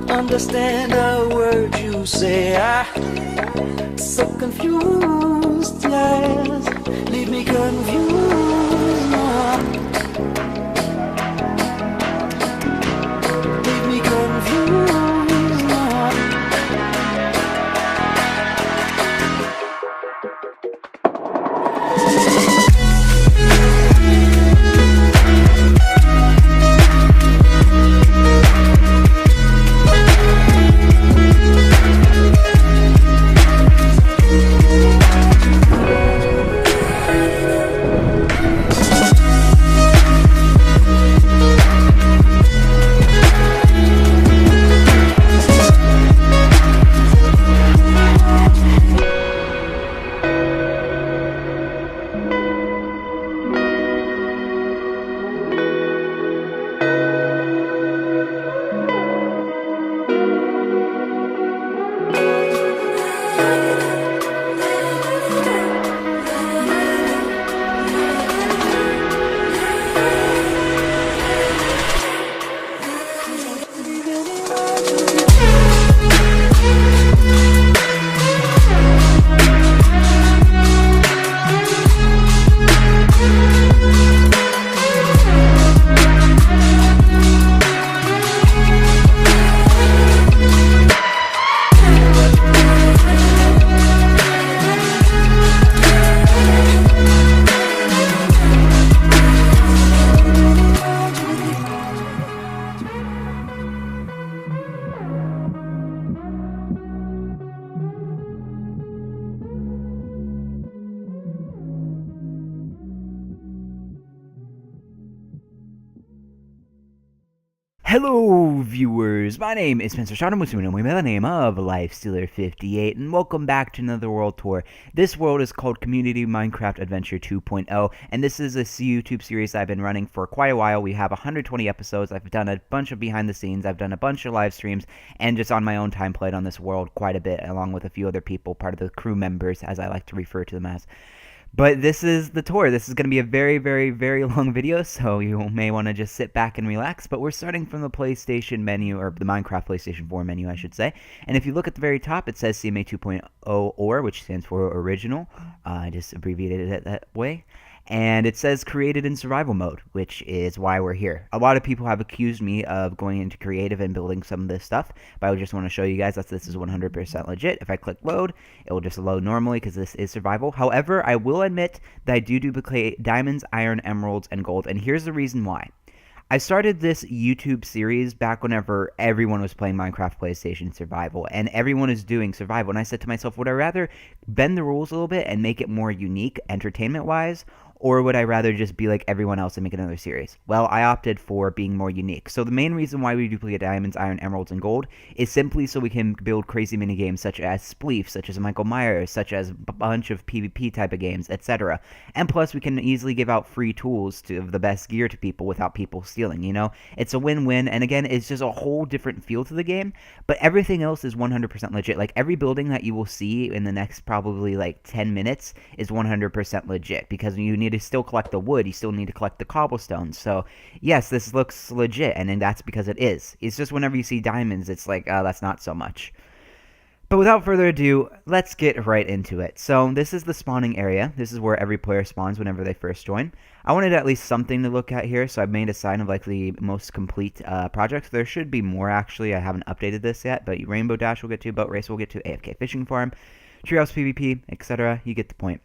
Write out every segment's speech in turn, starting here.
Understand a word you say. I'm so confused, yes. Leave me confused now. Leave me confused now. Hello viewers, my name is Spencer Strott, by the name of LifeStealer58, and welcome back to another world tour. This world is called Community Minecraft Adventure 2.0, and this is a YouTube series I've been running for quite a while. We have 120 episodes, I've done a bunch of behind the scenes, I've done a bunch of live streams, and just on my own time played on this world quite a bit, along with a few other people, part of the crew members, as I like to refer to them as. But this is the tour. This is going to be a very, very, very long video, so you may want to just sit back and relax. But we're starting from the PlayStation menu, or the Minecraft PlayStation 4 menu, I should say. And if you look at the very top, it says c.m.a 2.0 OR, which stands for original. I just abbreviated it that way. And it says created in survival mode, which is why we're here. A lot of people have accused me of going into creative and building some of this stuff, but I just want to show you guys that this is 100% legit. If I click load, it will just load normally because this is survival. However, I will admit that I do duplicate diamonds, iron, emeralds, and gold, and here's the reason why. I started this YouTube series back whenever everyone was playing Minecraft PlayStation Survival, and everyone is doing survival, and I said to myself, would I rather bend the rules a little bit and make it more unique entertainment-wise, or would I rather just be like everyone else and make another series? Well, I opted for being more unique. So the main reason why we duplicate diamonds, iron, emeralds, and gold is simply so we can build crazy minigames such as Spleef, such as Michael Myers, such as a bunch of PvP type of games, etc. And plus, we can easily give out free tools of the best gear to people without people stealing, you know? It's a win-win, and again, it's just a whole different feel to the game, but everything else is 100% legit. Like, every building that you will see in the next probably like 10 minutes is 100% legit, because you need to still collect the wood, you still need to collect the cobblestone. So yes, this looks legit, and then that's because it is. It's just whenever you see diamonds, it's like, oh, that's not so much. But without further ado, let's get right into it. So this is the spawning area. This is where every player spawns whenever they first join. I wanted at least something to look at here, so I've made a sign of like the most complete project. There should be more actually. I haven't updated this yet, but Rainbow Dash we'll get to, Boat Race we'll get to, AFK Fishing Farm, Treehouse PvP, etc. You get the point.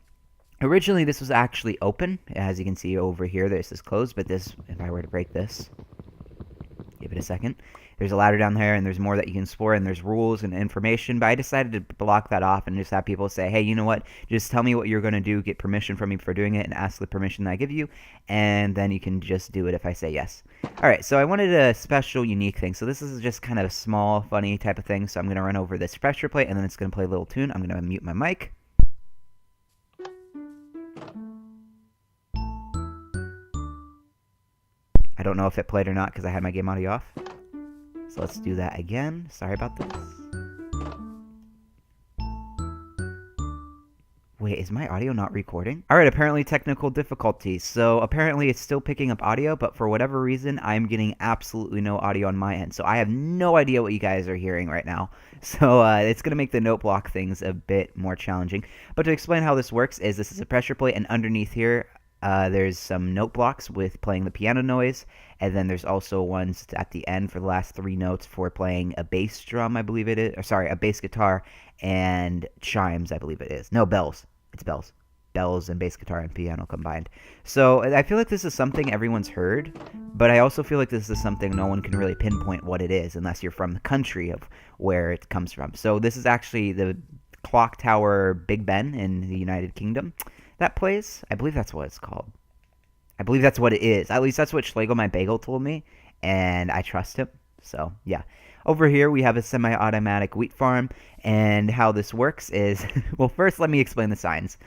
Originally, this was actually open. As you can see over here, this is closed, but this, if I were to break this, give it a second. There's a ladder down there, and there's more that you can explore, and there's rules and information, but I decided to block that off and just have people say, hey, you know what, just tell me what you're going to do, get permission from me for doing it, and ask the permission that I give you, and then you can just do it if I say yes. Alright, so I wanted a special, unique thing, so this is just kind of a small, funny type of thing, so I'm going to run over this pressure plate, and then it's going to play a little tune. I'm going to mute my mic. I don't know if it played or not because I had my game audio off. So let's do that again. Sorry about this. Wait, is my audio not recording? Alright, apparently technical difficulties. So apparently it's still picking up audio, but for whatever reason, I'm getting absolutely no audio on my end. So I have no idea what you guys are hearing right now. So it's going to make the note block things a bit more challenging. But to explain how this works is this is a pressure plate, and underneath here, there's some note blocks with playing the piano noise, and then there's also ones at the end for the last 3 notes for playing a bass drum, I believe it is, or sorry, a bass guitar, and chimes, I believe it is. No, bells. It's bells. Bells and bass guitar and piano combined. So I feel like this is something everyone's heard, but I also feel like this is something no one can really pinpoint what it is unless you're from the country of where it comes from. So this is actually the clock tower Big Ben in the United Kingdom that plays. I believe that's what it's called. I believe that's what it is. At least that's what Schlegel my bagel told me, and I trust him. So yeah. Over here we have a semi-automatic wheat farm, and how this works is, well, first let me explain the signs.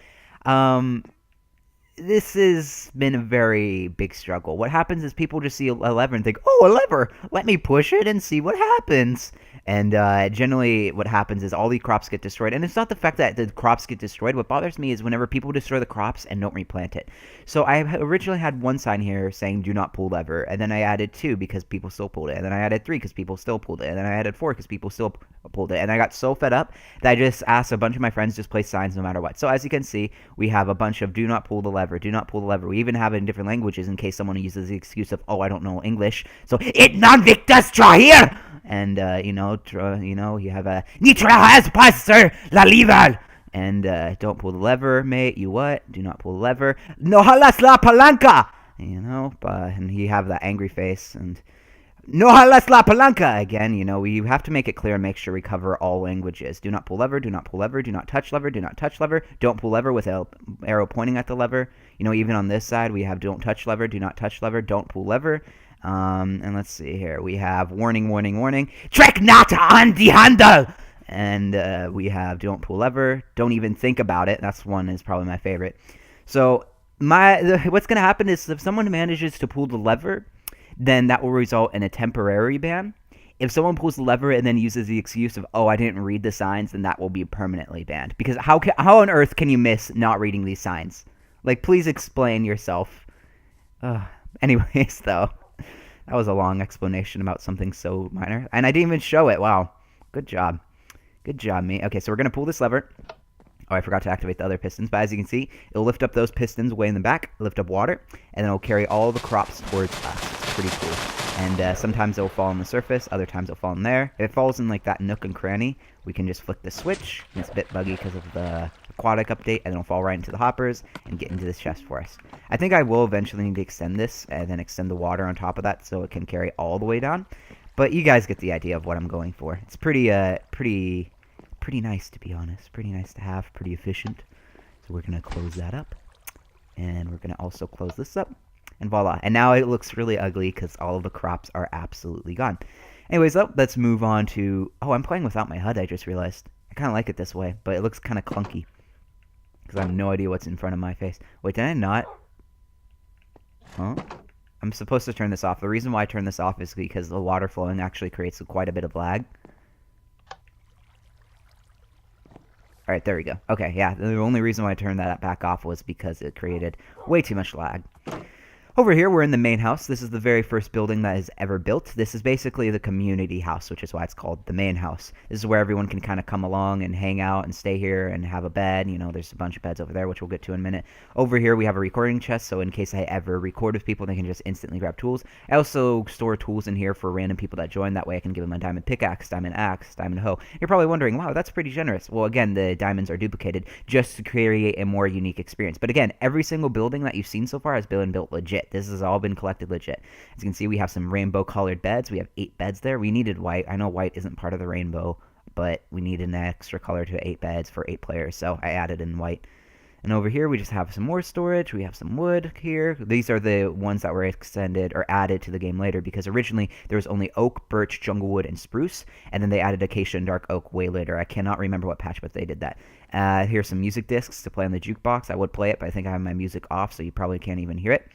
This has been a very big struggle. What happens is people just see a lever and think, oh, a lever, let me push it and see what happens. And generally what happens is all the crops get destroyed. And it's not the fact that the crops get destroyed. What bothers me is whenever people destroy the crops and don't replant it. So I originally had one sign here saying do not pull lever. And then I added 2 because people still pulled it. And then I added 3 because people still pulled it. And then I added 4 because people still pulled it. And I got so fed up that I just asked a bunch of my friends to just place signs no matter what. So as you can see, we have a bunch of do not pull the lever, do not pull the lever. We even have it in different languages in case someone uses the excuse of, oh, I don't know English. So, it non-victus draw here! And, you have a Nitra has passer la lival! And, don't pull the lever, mate. You what? Do not pull the lever. No halas la palanca! And you have that angry face. And, no halas la palanca! Again, we have to make it clear and make sure we cover all languages. Do not pull lever, do not pull lever, do not touch lever, do not touch lever. Don't pull lever with an arrow pointing at the lever. Even on this side, we have don't touch lever, do not touch lever, don't pull lever. And let's see here. We have warning, warning, warning. Trek not on the handle! And we have don't pull lever. Don't even think about it. That's one is probably my favorite. So what's going to happen is if someone manages to pull the lever, then that will result in a temporary ban. If someone pulls the lever and then uses the excuse of, oh, I didn't read the signs, then that will be permanently banned. Because how on earth can you miss not reading these signs? Like, please explain yourself. Anyways, though. That was a long explanation about something so minor. And I didn't even show it. Wow. Good job. Good job, me. Okay, so we're going to pull this lever. Oh, I forgot to activate the other pistons. But as you can see, it'll lift up those pistons way in the back, lift up water, and then it'll carry all the crops towards us. It's pretty cool. And sometimes it'll fall on the surface. Other times it'll fall in there. If it falls in like that nook and cranny, we can just flick the switch. And it's a bit buggy because of the aquatic update, and it'll fall right into the hoppers and get into this chest for us. I think I will eventually need to extend this and then extend the water on top of that so it can carry all the way down. But you guys get the idea of what I'm going for. It's pretty nice, to be honest. Pretty nice to have, pretty efficient. So we're going to close that up. And we're going to also close this up. And voila. And now it looks really ugly because all of the crops are absolutely gone. Anyways, though, let's move on to... Oh, I'm playing without my HUD, I just realized. I kind of like it this way, but it looks kind of clunky. Because I have no idea what's in front of my face. Wait, did I not? Huh? I'm supposed to turn this off. The reason why I turn this off is because the water flowing actually creates quite a bit of lag. Alright, there we go. Okay, yeah, the only reason why I turned that back off was because it created way too much lag. Over here, we're in the main house. This is the very first building that is ever built. This is basically the community house, which is why it's called the main house. This is where everyone can kind of come along and hang out and stay here and have a bed. You know, there's a bunch of beds over there, which we'll get to in a minute. Over here, we have a recording chest, so in case I ever record with people, they can just instantly grab tools. I also store tools in here for random people that join. That way I can give them a diamond pickaxe, diamond axe, diamond hoe. You're probably wondering, wow, that's pretty generous. Well, again, the diamonds are duplicated just to create a more unique experience. But again, every single building that you've seen so far has been built legit. This has all been collected legit. As you can see, we have some rainbow colored beds. We have 8 beds there. We needed white. I know white isn't part of the rainbow, but we need an extra color to 8 beds for 8 players, so I added in white. And over here, we just have some more storage. We have some wood here. These are the ones that were extended or added to the game later, because originally there was only oak, birch, junglewood, and spruce, and then they added acacia and dark oak way later. I cannot remember what patch, but they did that. Here's some music discs to play on the jukebox. I would play it, but I think I have my music off, so you probably can't even hear it.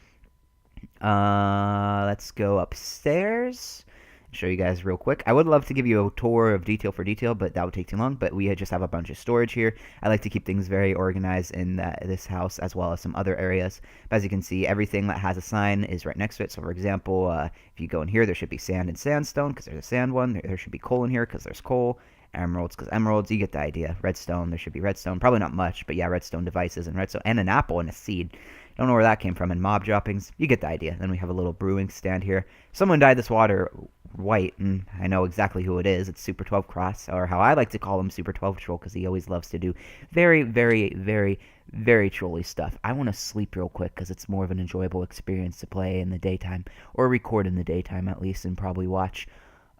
Let's go upstairs. Show you guys real quick. I would love to give you a tour of detail for detail, but that would take too long. But we just have a bunch of storage here. I like to keep things very organized in this house, as well as some other areas. But as you can see, everything that has a sign is right next to it. So for example, if you go in here, there should be sand and sandstone because there's a sand one. There should be coal in here because there's coal. Emeralds because emeralds. You get the idea. Redstone, there should be redstone. Probably not much, but yeah, redstone devices and redstone, and an apple and a seed. Don't know where that came from. And mob droppings. You get the idea. Then we have a little brewing stand here. Someone dyed this water white, and I know exactly who it is. It's Super 12 Cross, or how I like to call him, Super 12 Troll, because he always loves to do very, very, very, very trolly stuff. I want to sleep real quick because it's more of an enjoyable experience to play in the daytime, or record in the daytime at least, and probably watch.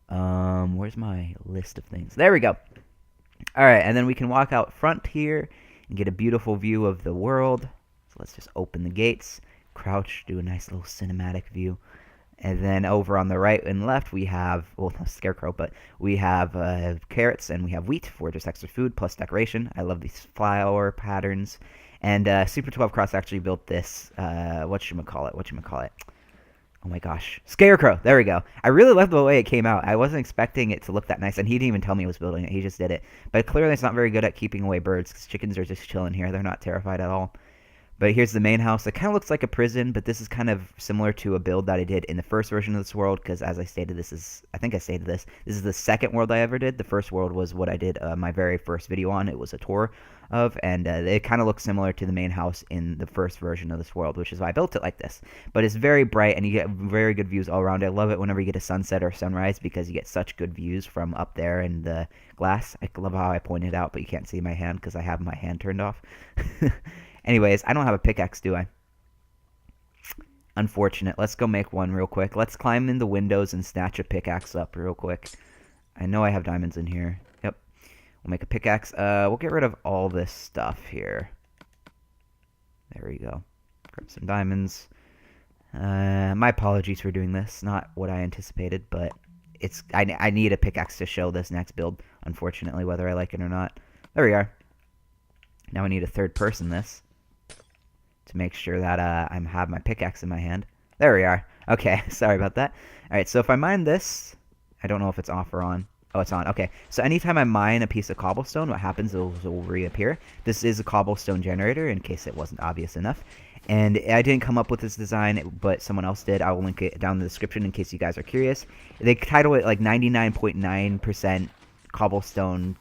Where's my list of things? There we go. Alright, and then we can walk out front here and get a beautiful view of the world. So let's just open the gates, crouch, do a nice little cinematic view. And then over on the right and left, we have, well, no scarecrow, but we have carrots and we have wheat for just extra food plus decoration. I love these flower patterns. And Super 12 Cross actually built this, whatchamacallit? Oh my gosh. Scarecrow. There we go. I really love the way it came out. I wasn't expecting it to look that nice, and he didn't even tell me he was building it. He just did it. But clearly it's not very good at keeping away birds, because chickens are just chilling here. They're not terrified at all. But here's the main house. It kind of looks like a prison, but this is kind of similar to a build that I did in the first version of this world, because as I stated, this is the second world I ever did. The first world was what I did my very first video on. It was a tour of, and it kind of looks similar to the main house in the first version of this world, which is why I built it like this. But it's very bright, and you get very good views all around. I love it whenever you get a sunset or sunrise, because you get such good views from up there in the glass. I love how I pointed out, but you can't see my hand because I have my hand turned off. Anyways, I don't have a pickaxe, do I? Unfortunate. Let's go make one real quick. Let's climb in the windows and snatch a pickaxe up real quick. I know I have diamonds in here. Yep. We'll make a pickaxe. We'll get rid of all this stuff here. There we go. Grab some diamonds. My apologies for doing this. Not what I anticipated, but it's I need a pickaxe to show this next build, unfortunately, whether I like it or not. There we are. Now I need a third person this, to make sure that I have my pickaxe in my hand. There we are. Okay, sorry about that. Alright, so if I mine this, I don't know if it's off or on. Oh, it's on. Okay, so anytime I mine a piece of cobblestone, what happens is it will reappear. This is a cobblestone generator, in case it wasn't obvious enough. And I didn't come up with this design, but someone else did. I will link it down in the description in case you guys are curious. They title it like 99.9% cobblestone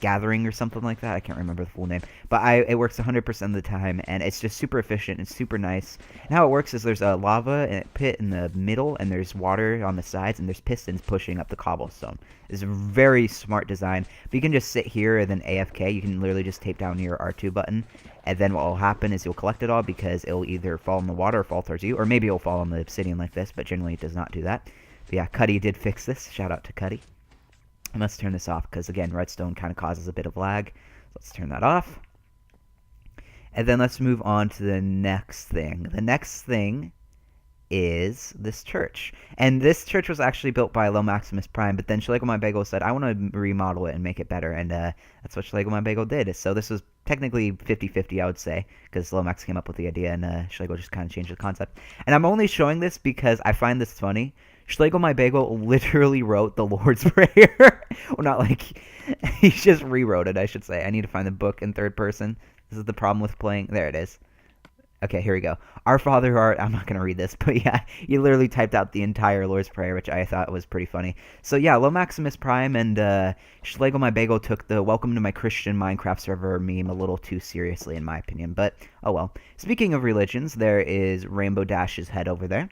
gathering or something like that. I can't remember the full name, but it works 100% of the time, and it's just super efficient and super nice. And how it works is there's a lava pit in the middle, and there's water on the sides, and there's pistons pushing up the cobblestone. It's a very smart design. But you can just sit here and then AFK. You can literally just tape down your R2 button, and then what will happen is you'll collect it all, because it'll either fall in the water or fall towards you, or maybe it'll fall on the obsidian like this, but generally it does not do that. But yeah, Cuddy did fix this. Shout out to Cuddy. And let's turn this off, because again, redstone kind of causes a bit of lag. Let's turn that off. And then let's move on to the next thing. The next thing is this church. And this church was actually built by Low Maximus Prime, but then Schlegel My Bagel said, I want to remodel it and make it better, and that's what Schlegel My Bagel did. So this was technically 50-50, I would say, because Low Max came up with the idea, and Schlegel just kind of changed the concept. And I'm only showing this because I find this funny. Schlegel My Bagel literally wrote the Lord's Prayer. Well, not like, he just rewrote it, I should say. I need to find the book in third person. This is the problem with playing. There it is. Okay, here we go. Our Father who art... I'm not going to read this, but yeah, you literally typed out the entire Lord's Prayer, which I thought was pretty funny. So yeah, Low Maximus Prime and Schlegel My Bagel took the Welcome to My Christian Minecraft Server meme a little too seriously, in my opinion, but oh well. Speaking of religions, there is Rainbow Dash's head over there.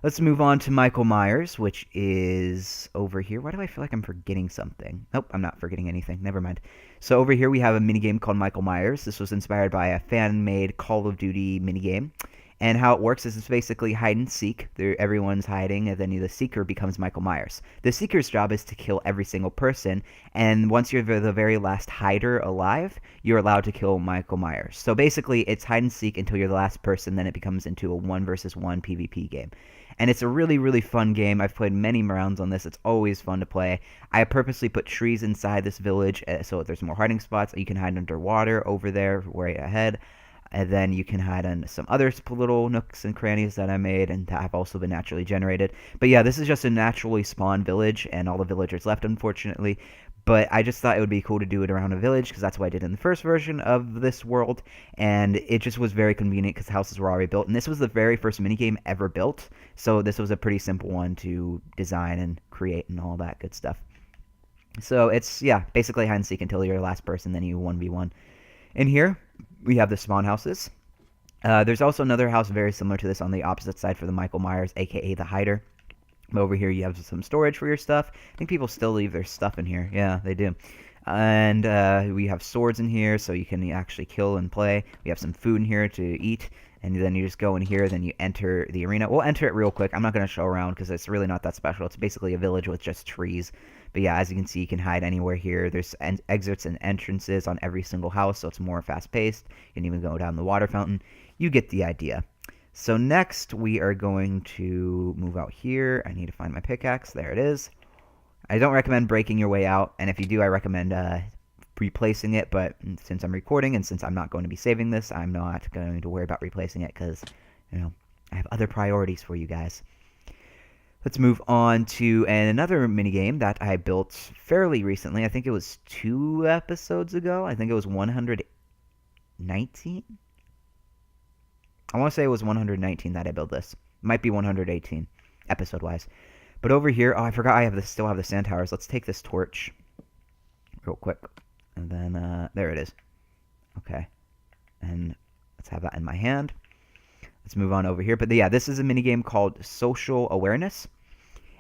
Let's move on to Michael Myers, which is over here. Why do I feel like I'm forgetting something? Nope, I'm not forgetting anything. Never mind. So over here we have a minigame called Michael Myers. This was inspired by a fan-made Call of Duty minigame. And how it works is it's basically hide and seek. Everyone's hiding, and then the seeker becomes Michael Myers. The seeker's job is to kill every single person, and once you're the very last hider alive, you're allowed to kill Michael Myers. So basically, it's hide and seek until you're the last person, then it becomes into a 1 versus 1 PvP game. And it's a really, really fun game. I've played many rounds on this. It's always fun to play. I purposely put trees inside this village so there's more hiding spots. You can hide underwater over there, right ahead. And then you can hide on some other little nooks and crannies that I made and that have also been naturally generated. But yeah, this is just a naturally spawned village, and all the villagers left, unfortunately. But I just thought it would be cool to do it around a village, because that's what I did in the first version of this world. And it just was very convenient, because houses were already built. And this was the very first minigame ever built. So this was a pretty simple one to design and create and all that good stuff. So it's, yeah, basically hide and seek until you're the last person, then you 1v1. In here, we have the spawn houses. There's also another house very similar to this on the opposite side for the Michael Myers, aka the hider. Over here you have some storage for your stuff. I think people still leave their stuff in here. Yeah, they do. And we have swords in here, so you can actually kill and play. We have some food in here to eat. And then you just go in here, then you enter the arena. We'll enter it real quick. I'm not going to show around because it's really not that special. It's basically a village with just trees. But yeah, as you can see, you can hide anywhere here. There's exits and entrances on every single house, so it's more fast-paced. You can even go down the water fountain. You get the idea. So next, we are going to move out here. I need to find my pickaxe. There it is. I don't recommend breaking your way out, and if you do, I recommend replacing it, but since I'm recording and since I'm not going to be saving this, I'm not going to worry about replacing it because, you know, I have other priorities for you guys. Let's move on to another minigame that I built fairly recently. I think it was 2 episodes ago. I think it was 119? I want to say it was 119 that I built this. Might be 118, episode-wise. But over here, oh, I forgot I still have the sand towers. Let's take this torch real quick. And then, there it is. Okay. And let's have that in my hand. Let's move on over here. But yeah, this is a minigame called Social Awareness.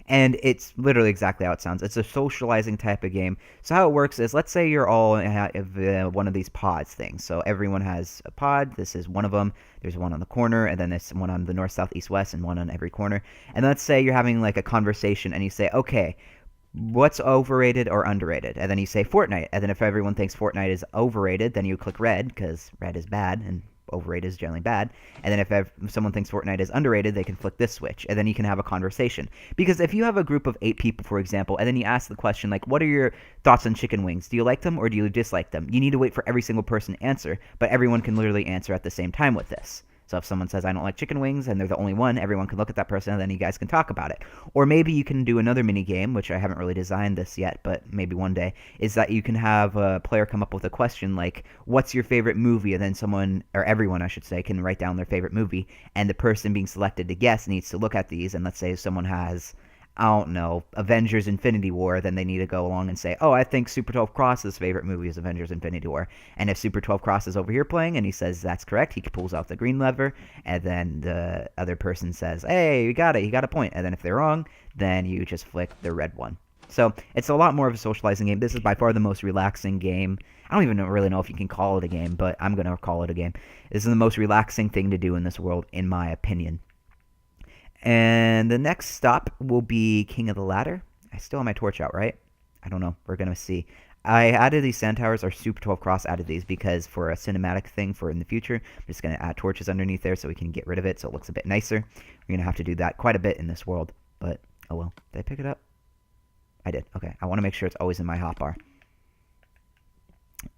And it's literally exactly how it sounds. It's a socializing type of game. So how it works is, let's say you're all in one of these pods things. So everyone has a pod. This is one of them. There's one on the corner, and then there's one on the north, south, east, west, and one on every corner. And let's say you're having like a conversation, and you say, okay, what's overrated or underrated? And then you say Fortnite. And then if everyone thinks Fortnite is overrated, then you click red, because red is bad, and overrated is generally bad. And then if someone thinks Fortnite is underrated, they can flick this switch, and then you can have a conversation. Because if you have a group of 8 people, for example, and then you ask the question, like, what are your thoughts on chicken wings? Do you like them or do you dislike them? You need to wait for every single person to answer, but everyone can literally answer at the same time with this. So if someone says, I don't like chicken wings, and they're the only one, everyone can look at that person, and then you guys can talk about it. Or maybe you can do another mini game, which I haven't really designed this yet, but maybe one day, is that you can have a player come up with a question like, what's your favorite movie? And then someone, or everyone, I should say, can write down their favorite movie, and the person being selected to guess needs to look at these, and let's say someone has, I don't know, Avengers Infinity War, then they need to go along and say, oh, I think Super 12 Cross's favorite movie is Avengers Infinity War. And if Super 12 Cross is over here playing and he says that's correct, he pulls out the green lever, and then the other person says, hey, you got it, you got a point. And then if they're wrong, then you just flick the red one. So it's a lot more of a socializing game. This is by far the most relaxing game. I don't even really know if you can call it a game, but I'm going to call it a game. This is the most relaxing thing to do in this world, in my opinion. And the next stop will be King of the Ladder. I still have my torch out, right? I don't know. We're going to see. I added these sand towers, or Super 12 Cross added these because for a cinematic thing for in the future, I'm just going to add torches underneath there so we can get rid of it so it looks a bit nicer. We're going to have to do that quite a bit in this world, but oh well. Did I pick it up? I did. Okay, I want to make sure it's always in my hotbar.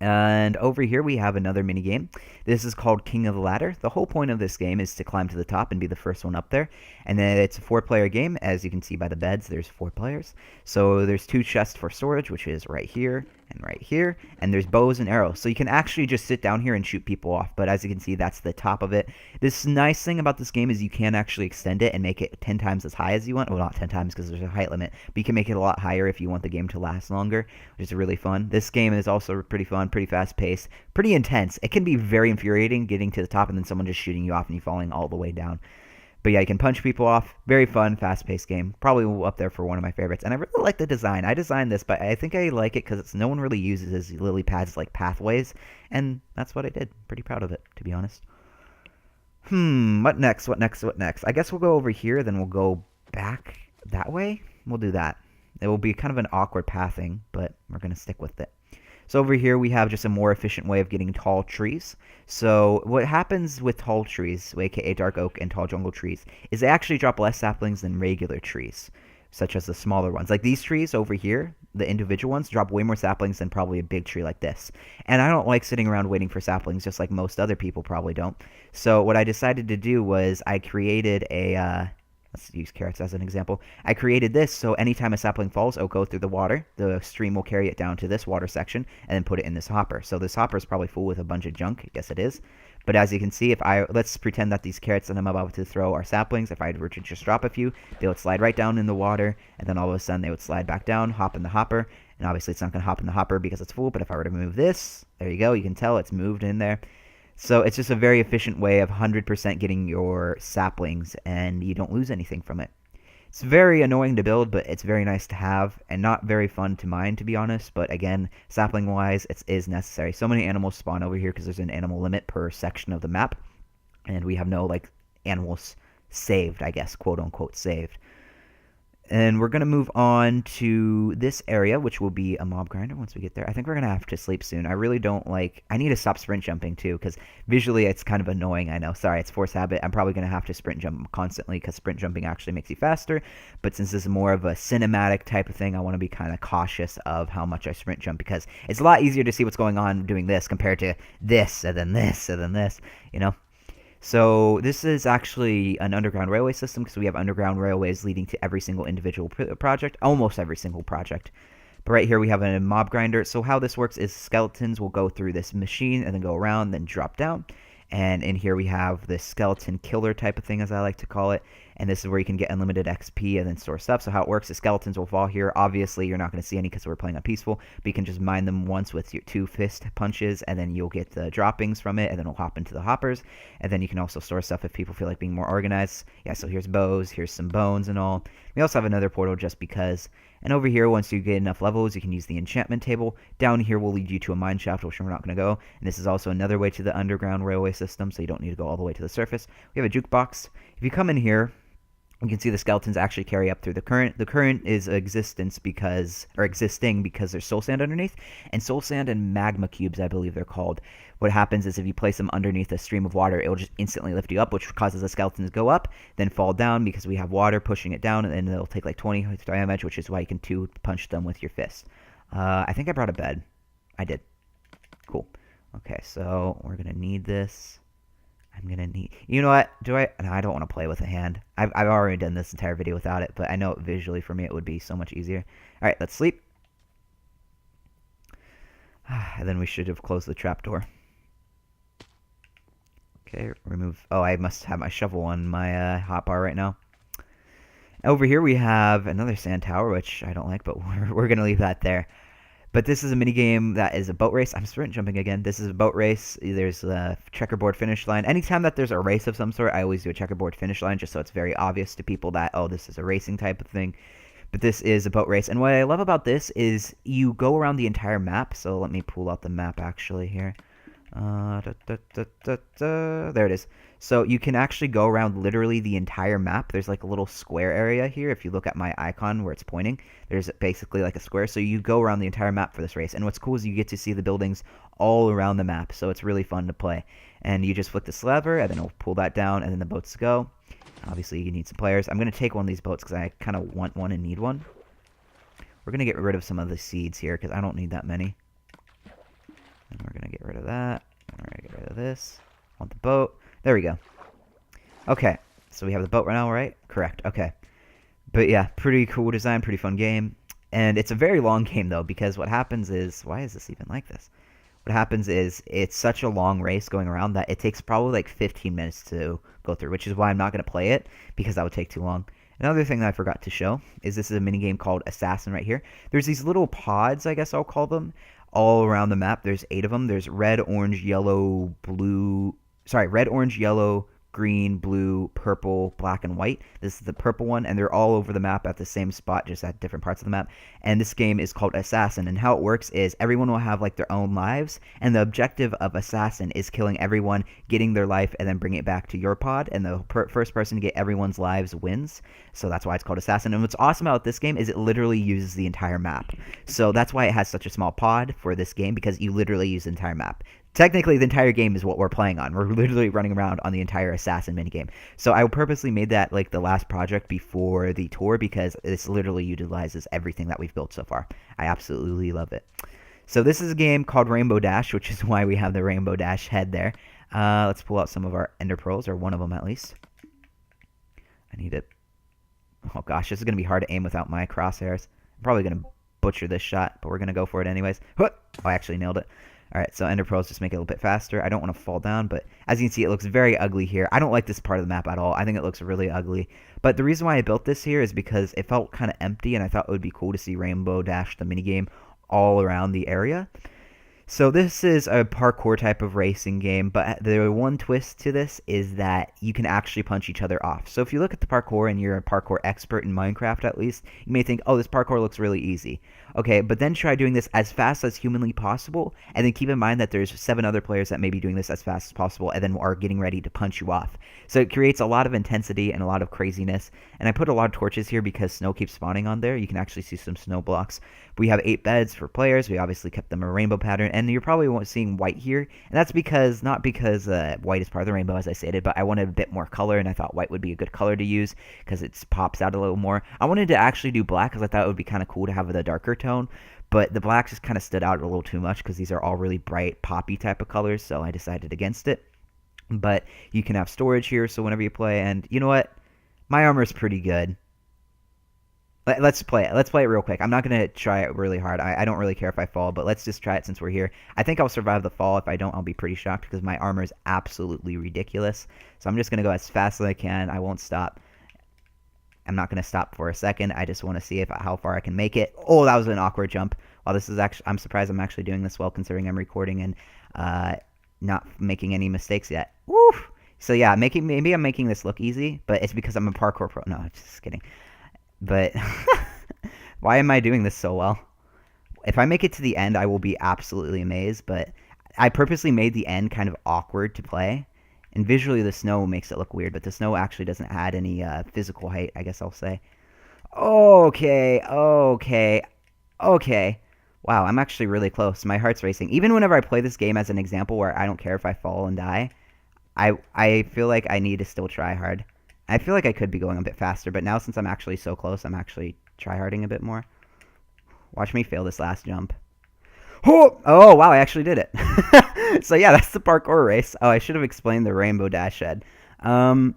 And over here we have another mini game. This is called King of the Ladder. The whole point of this game is to climb to the top and be the first one up there. And then it's a 4-player game. As you can see by the beds, there's 4 players. So there's 2 chests for storage, which is right here and right here. And there's bows and arrows. So you can actually just sit down here and shoot people off. But as you can see, that's the top of it. This nice thing about this game is you can actually extend it and make it 10 times as high as you want. Well, not 10 times because there's a height limit. But you can make it a lot higher if you want the game to last longer, which is really fun. This game is also pretty fun, pretty fast-paced, pretty intense. It can be very infuriating getting to the top and then someone just shooting you off and you falling all the way down. But yeah, you can punch people off. Very fun, fast-paced game. Probably up there for one of my favorites. And I really like the design. I designed this, but I think I like it because no one really uses lily pads like pathways. And that's what I did. Pretty proud of it, to be honest. What next? What next? What next? I guess we'll go over here, then we'll go back that way. We'll do that. It will be kind of an awkward pathing, but we're going to stick with it. So over here we have just a more efficient way of getting tall trees. So what happens with tall trees, aka dark oak and tall jungle trees, is they actually drop less saplings than regular trees, such as the smaller ones. Like these trees over here, the individual ones, drop way more saplings than probably a big tree like this. And I don't like sitting around waiting for saplings, just like most other people probably don't. So what I decided to do was I created a... let's use carrots as an example. I created this so anytime a sapling falls, it'll go through the water. The stream will carry it down to this water section and then put it in this hopper. So this hopper is probably full with a bunch of junk. Yes, it is. But as you can see, let's pretend that these carrots that I'm about to throw are saplings. If I were to just drop a few, they would slide right down in the water, and then all of a sudden they would slide back down, hop in the hopper. And obviously it's not going to hop in the hopper because it's full, but if I were to move this, there you go. You can tell it's moved in there. So it's just a very efficient way of 100% getting your saplings, and you don't lose anything from it. It's very annoying to build, but it's very nice to have, and not very fun to mine, to be honest. But again, sapling-wise, it is necessary. So many animals spawn over here because there's an animal limit per section of the map, and we have no, like, animals saved, I guess, quote-unquote saved. And we're going to move on to this area, which will be a mob grinder once we get there. I think we're going to have to sleep soon. I really don't like... I need to stop sprint jumping, too, because visually it's kind of annoying, I know. Sorry, it's force habit. I'm probably going to have to sprint jump constantly because sprint jumping actually makes you faster. But since this is more of a cinematic type of thing, I want to be kind of cautious of how much I sprint jump because it's a lot easier to see what's going on doing this compared to this, and then this, and then this, you know? So this is actually an underground railway system because we have underground railways leading to every single individual project, almost every single project. But right here we have a mob grinder. So how this works is skeletons will go through this machine and then go around, then drop down. And in here we have this skeleton killer type of thing, as I like to call it. And this is where you can get unlimited XP and then store stuff. So how it works is skeletons will fall here. Obviously, you're not going to see any because we're playing on peaceful. But you can just mine them once with your 2 fist punches. And then you'll get the droppings from it. And then it'll hop into the hoppers. And then you can also store stuff if people feel like being more organized. Yeah, so here's bows. Here's some bones and all. We also have another portal just because. And over here, once you get enough levels, you can use the enchantment table. Down here will lead you to a mine shaft, which we're not going to go. And this is also another way to the underground railway system, so you don't need to go all the way to the surface. We have a jukebox. If you come in here, you can see the skeletons actually carry up through the current. The current is existing because there's soul sand underneath. And soul sand and magma cubes, I believe they're called. What happens is if you place them underneath a stream of water, it will just instantly lift you up, which causes the skeleton to go up, then fall down because we have water pushing it down, and then it'll take like 20 damage, which is why you can 2-punch them with your fist. I think I brought a bed. I did. Cool. Okay, so we're going to need this. I'm going to need... You know what? No, I don't want to play with a hand. I've already done this entire video without it, but I know visually for me it would be so much easier. Alright, let's sleep. And then we should have closed the trapdoor. Okay, remove... Oh, I must have my shovel on my hotbar right now. Over here we have another sand tower, which I don't like, but we're going to leave that there. But this is a minigame that is a boat race. I'm sprint jumping again. This is a boat race. There's a checkerboard finish line. Anytime that there's a race of some sort, I always do a checkerboard finish line just so it's very obvious to people that, oh, this is a racing type of thing. But this is a boat race. And what I love about this is you go around the entire map. So let me pull out the map actually here. There it is. So you can actually go around literally the entire map. There's like a little square area here. If you look at my icon where it's pointing, there's basically like a square. So you go around the entire map for this race. And what's cool is you get to see the buildings all around the map. So it's really fun to play. And you just flick this lever, and then it'll pull that down, and then the boats go. Obviously, you need some players. I'm going to take one of these boats because I kind of want one and need one. We're going to get rid of some of the seeds here because I don't need that many. And we're going to get rid of that. We're going to get rid of this. Want the boat. There we go. Okay. So we have the boat right now, right? Correct. Okay. But yeah, pretty cool design, pretty fun game. And it's a very long game, though, because what happens is... Why is this even like this? What happens is it's such a long race going around that it takes probably like 15 minutes to go through, which is why I'm not going to play it, because that would take too long. Another thing that I forgot to show is this is a minigame called Assassin right here. There's these little pods, I guess I'll call them, all around the map. There's 8 of them. There's red, orange, yellow, blue... Sorry, red, orange, yellow, green, blue, purple, black, and white. This is the purple one, and they're all over the map at the same spot, just at different parts of the map. And this game is called Assassin, and how it works is everyone will have like their own lives, and the objective of Assassin is killing everyone, getting their life, and then bring it back to your pod, and the first person to get everyone's lives wins. So that's why it's called Assassin. And what's awesome about this game is it literally uses the entire map. So that's why it has such a small pod for this game, because you literally use the entire map. Technically, the entire game is what we're playing on. We're literally running around on the entire Assassin minigame. So I purposely made that like the last project before the tour because this literally utilizes everything that we've built so far. I absolutely love it. So this is a game called Rainbow Dash, which is why we have the Rainbow Dash head there. Let's pull out some of our Ender Pearls, or one of them at least. I need it. Oh gosh, this is going to be hard to aim without my crosshairs. I'm probably going to butcher this shot, but we're going to go for it anyways. Oh, I actually nailed it. Alright, so Ender Pearls just make it a little bit faster. I don't want to fall down, but as you can see, it looks very ugly here. I don't like this part of the map at all. I think it looks really ugly. But the reason why I built this here is because it felt kind of empty, and I thought it would be cool to see Rainbow Dash, the minigame, all around the area. So this is a parkour type of racing game, but the one twist to this is that you can actually punch each other off. So if you look at the parkour and you're a parkour expert in Minecraft at least, you may think, oh, this parkour looks really easy. Okay, but then try doing this as fast as humanly possible, and then keep in mind that there's 7 other players that may be doing this as fast as possible and then are getting ready to punch you off. So it creates a lot of intensity and a lot of craziness. And I put a lot of torches here because snow keeps spawning on there. You can actually see some snow blocks. We have 8 beds for players. We obviously kept them a rainbow pattern, and you're probably seeing white here. And that's because, not because white is part of the rainbow, as I stated, but I wanted a bit more color, and I thought white would be a good color to use because it pops out a little more. I wanted to actually do black because I thought it would be kind of cool to have the darker tone, but the black just kind of stood out a little too much because these are all really bright, poppy type of colors, so I decided against it. But you can have storage here, so whenever you play, and you know what? My armor is pretty good. Let's play it. Let's play it real quick. I'm not going to try it really hard. I don't really care if I fall, but let's just try it since we're here. I think I'll survive the fall. If I don't, I'll be pretty shocked because my armor is absolutely ridiculous. So I'm just going to go as fast as I can. I won't stop. I'm not going to stop for a second. I just want to see how far I can make it. Oh, that was an awkward jump. Wow, this is actually, I'm surprised I'm actually doing this well considering I'm recording and not making any mistakes yet. Woo! So yeah, maybe I'm making this look easy, but it's because I'm a parkour pro. No, just kidding. But why am I doing this so well? If I make it to the end, I will be absolutely amazed, but I purposely made the end kind of awkward to play. And visually, the snow makes it look weird, but the snow actually doesn't add any physical height, I guess I'll say. Okay. Wow, I'm actually really close. My heart's racing. Even whenever I play this game as an example where I don't care if I fall and die, I feel like I need to still try hard. I feel like I could be going a bit faster, but now since I'm actually so close, I'm actually tryharding a bit more. Watch me fail this last jump. Oh, wow, I actually did it. So yeah, that's the parkour race. Oh, I should have explained the Rainbow Dash shed. I'm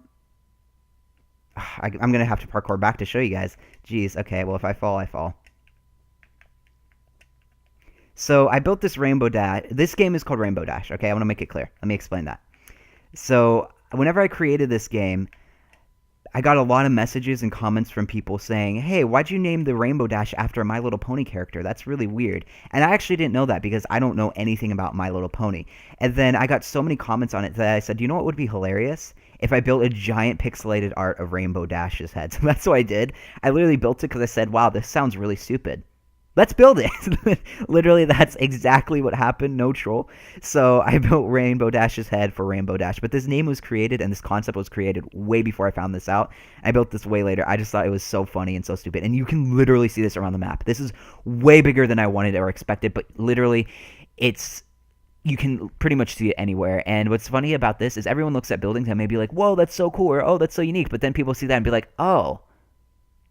going to have to parkour back to show you guys. Jeez, okay, well, if I fall, I fall. So I built this Rainbow Dash. This game is called Rainbow Dash, okay? I want to make it clear. Let me explain that. So whenever I created this game, I got a lot of messages and comments from people saying, hey, why'd you name the Rainbow Dash after a My Little Pony character? That's really weird. And I actually didn't know that because I don't know anything about My Little Pony. And then I got so many comments on it that I said, you know what would be hilarious? If I built a giant pixelated art of Rainbow Dash's head. So that's what I did. I literally built it because I said, wow, this sounds really stupid. let's build it. Literally, that's exactly what happened. No troll. So I built Rainbow Dash's head for Rainbow Dash, but this name was created and this concept was created way before I found this out. I built this way later. I just thought it was so funny and so stupid. And you can literally see this around the map. This is way bigger than I wanted or expected, but literally, you can pretty much see it anywhere. And what's funny about this is everyone looks at buildings and may be like, whoa, that's so cool, or oh, that's so unique. But then people see that and be like, oh,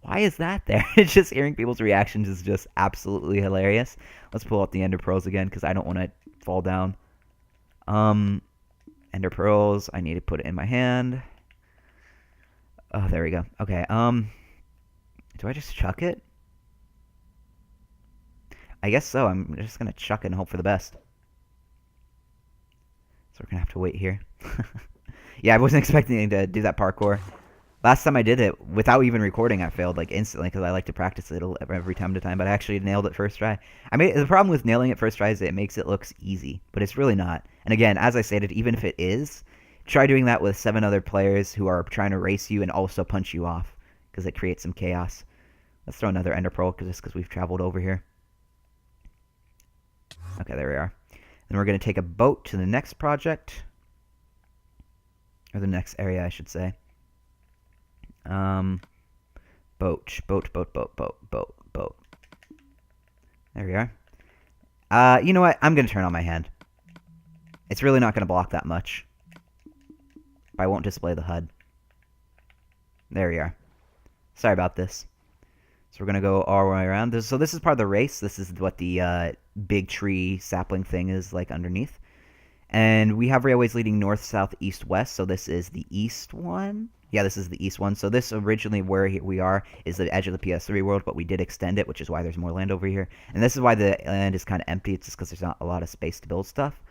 why is that there? It's just hearing people's reactions is just absolutely hilarious. Let's pull out the ender pearls again because I don't want to fall down. Ender pearls. I need to put it in my hand. Oh, there we go. Okay. Do I just chuck it? I guess so. I'm just gonna chuck it and hope for the best. So we're gonna have to wait here. Yeah, I wasn't expecting to do that parkour. Last time I did it, without even recording, I failed like instantly because I like to practice it every time to time. But I actually nailed it first try. The problem with nailing it first try is it makes it look easy, but it's really not. And again, as I stated, even if it is, try doing that with 7 other players who are trying to race you and also punch you off because it creates some chaos. Let's throw another ender pearl just because we've traveled over here. Okay, there we are. Then we're going to take a boat to the next project, or the next area, I should say. Boat. There we are. You know what? I'm going to turn on my hand. It's really not going to block that much. But I won't display the HUD. There we are. Sorry about this. So we're going to go all the way around. So this is part of the race. This is what the big tree sapling thing is like underneath. And we have railways leading north, south, east, west. So this is the east one. Yeah, this is the east one. So this originally where we are is the edge of the PS3 world, but we did extend it, which is why there's more land over here. And this is why the land is kind of empty. It's just because there's not a lot of space to build stuff.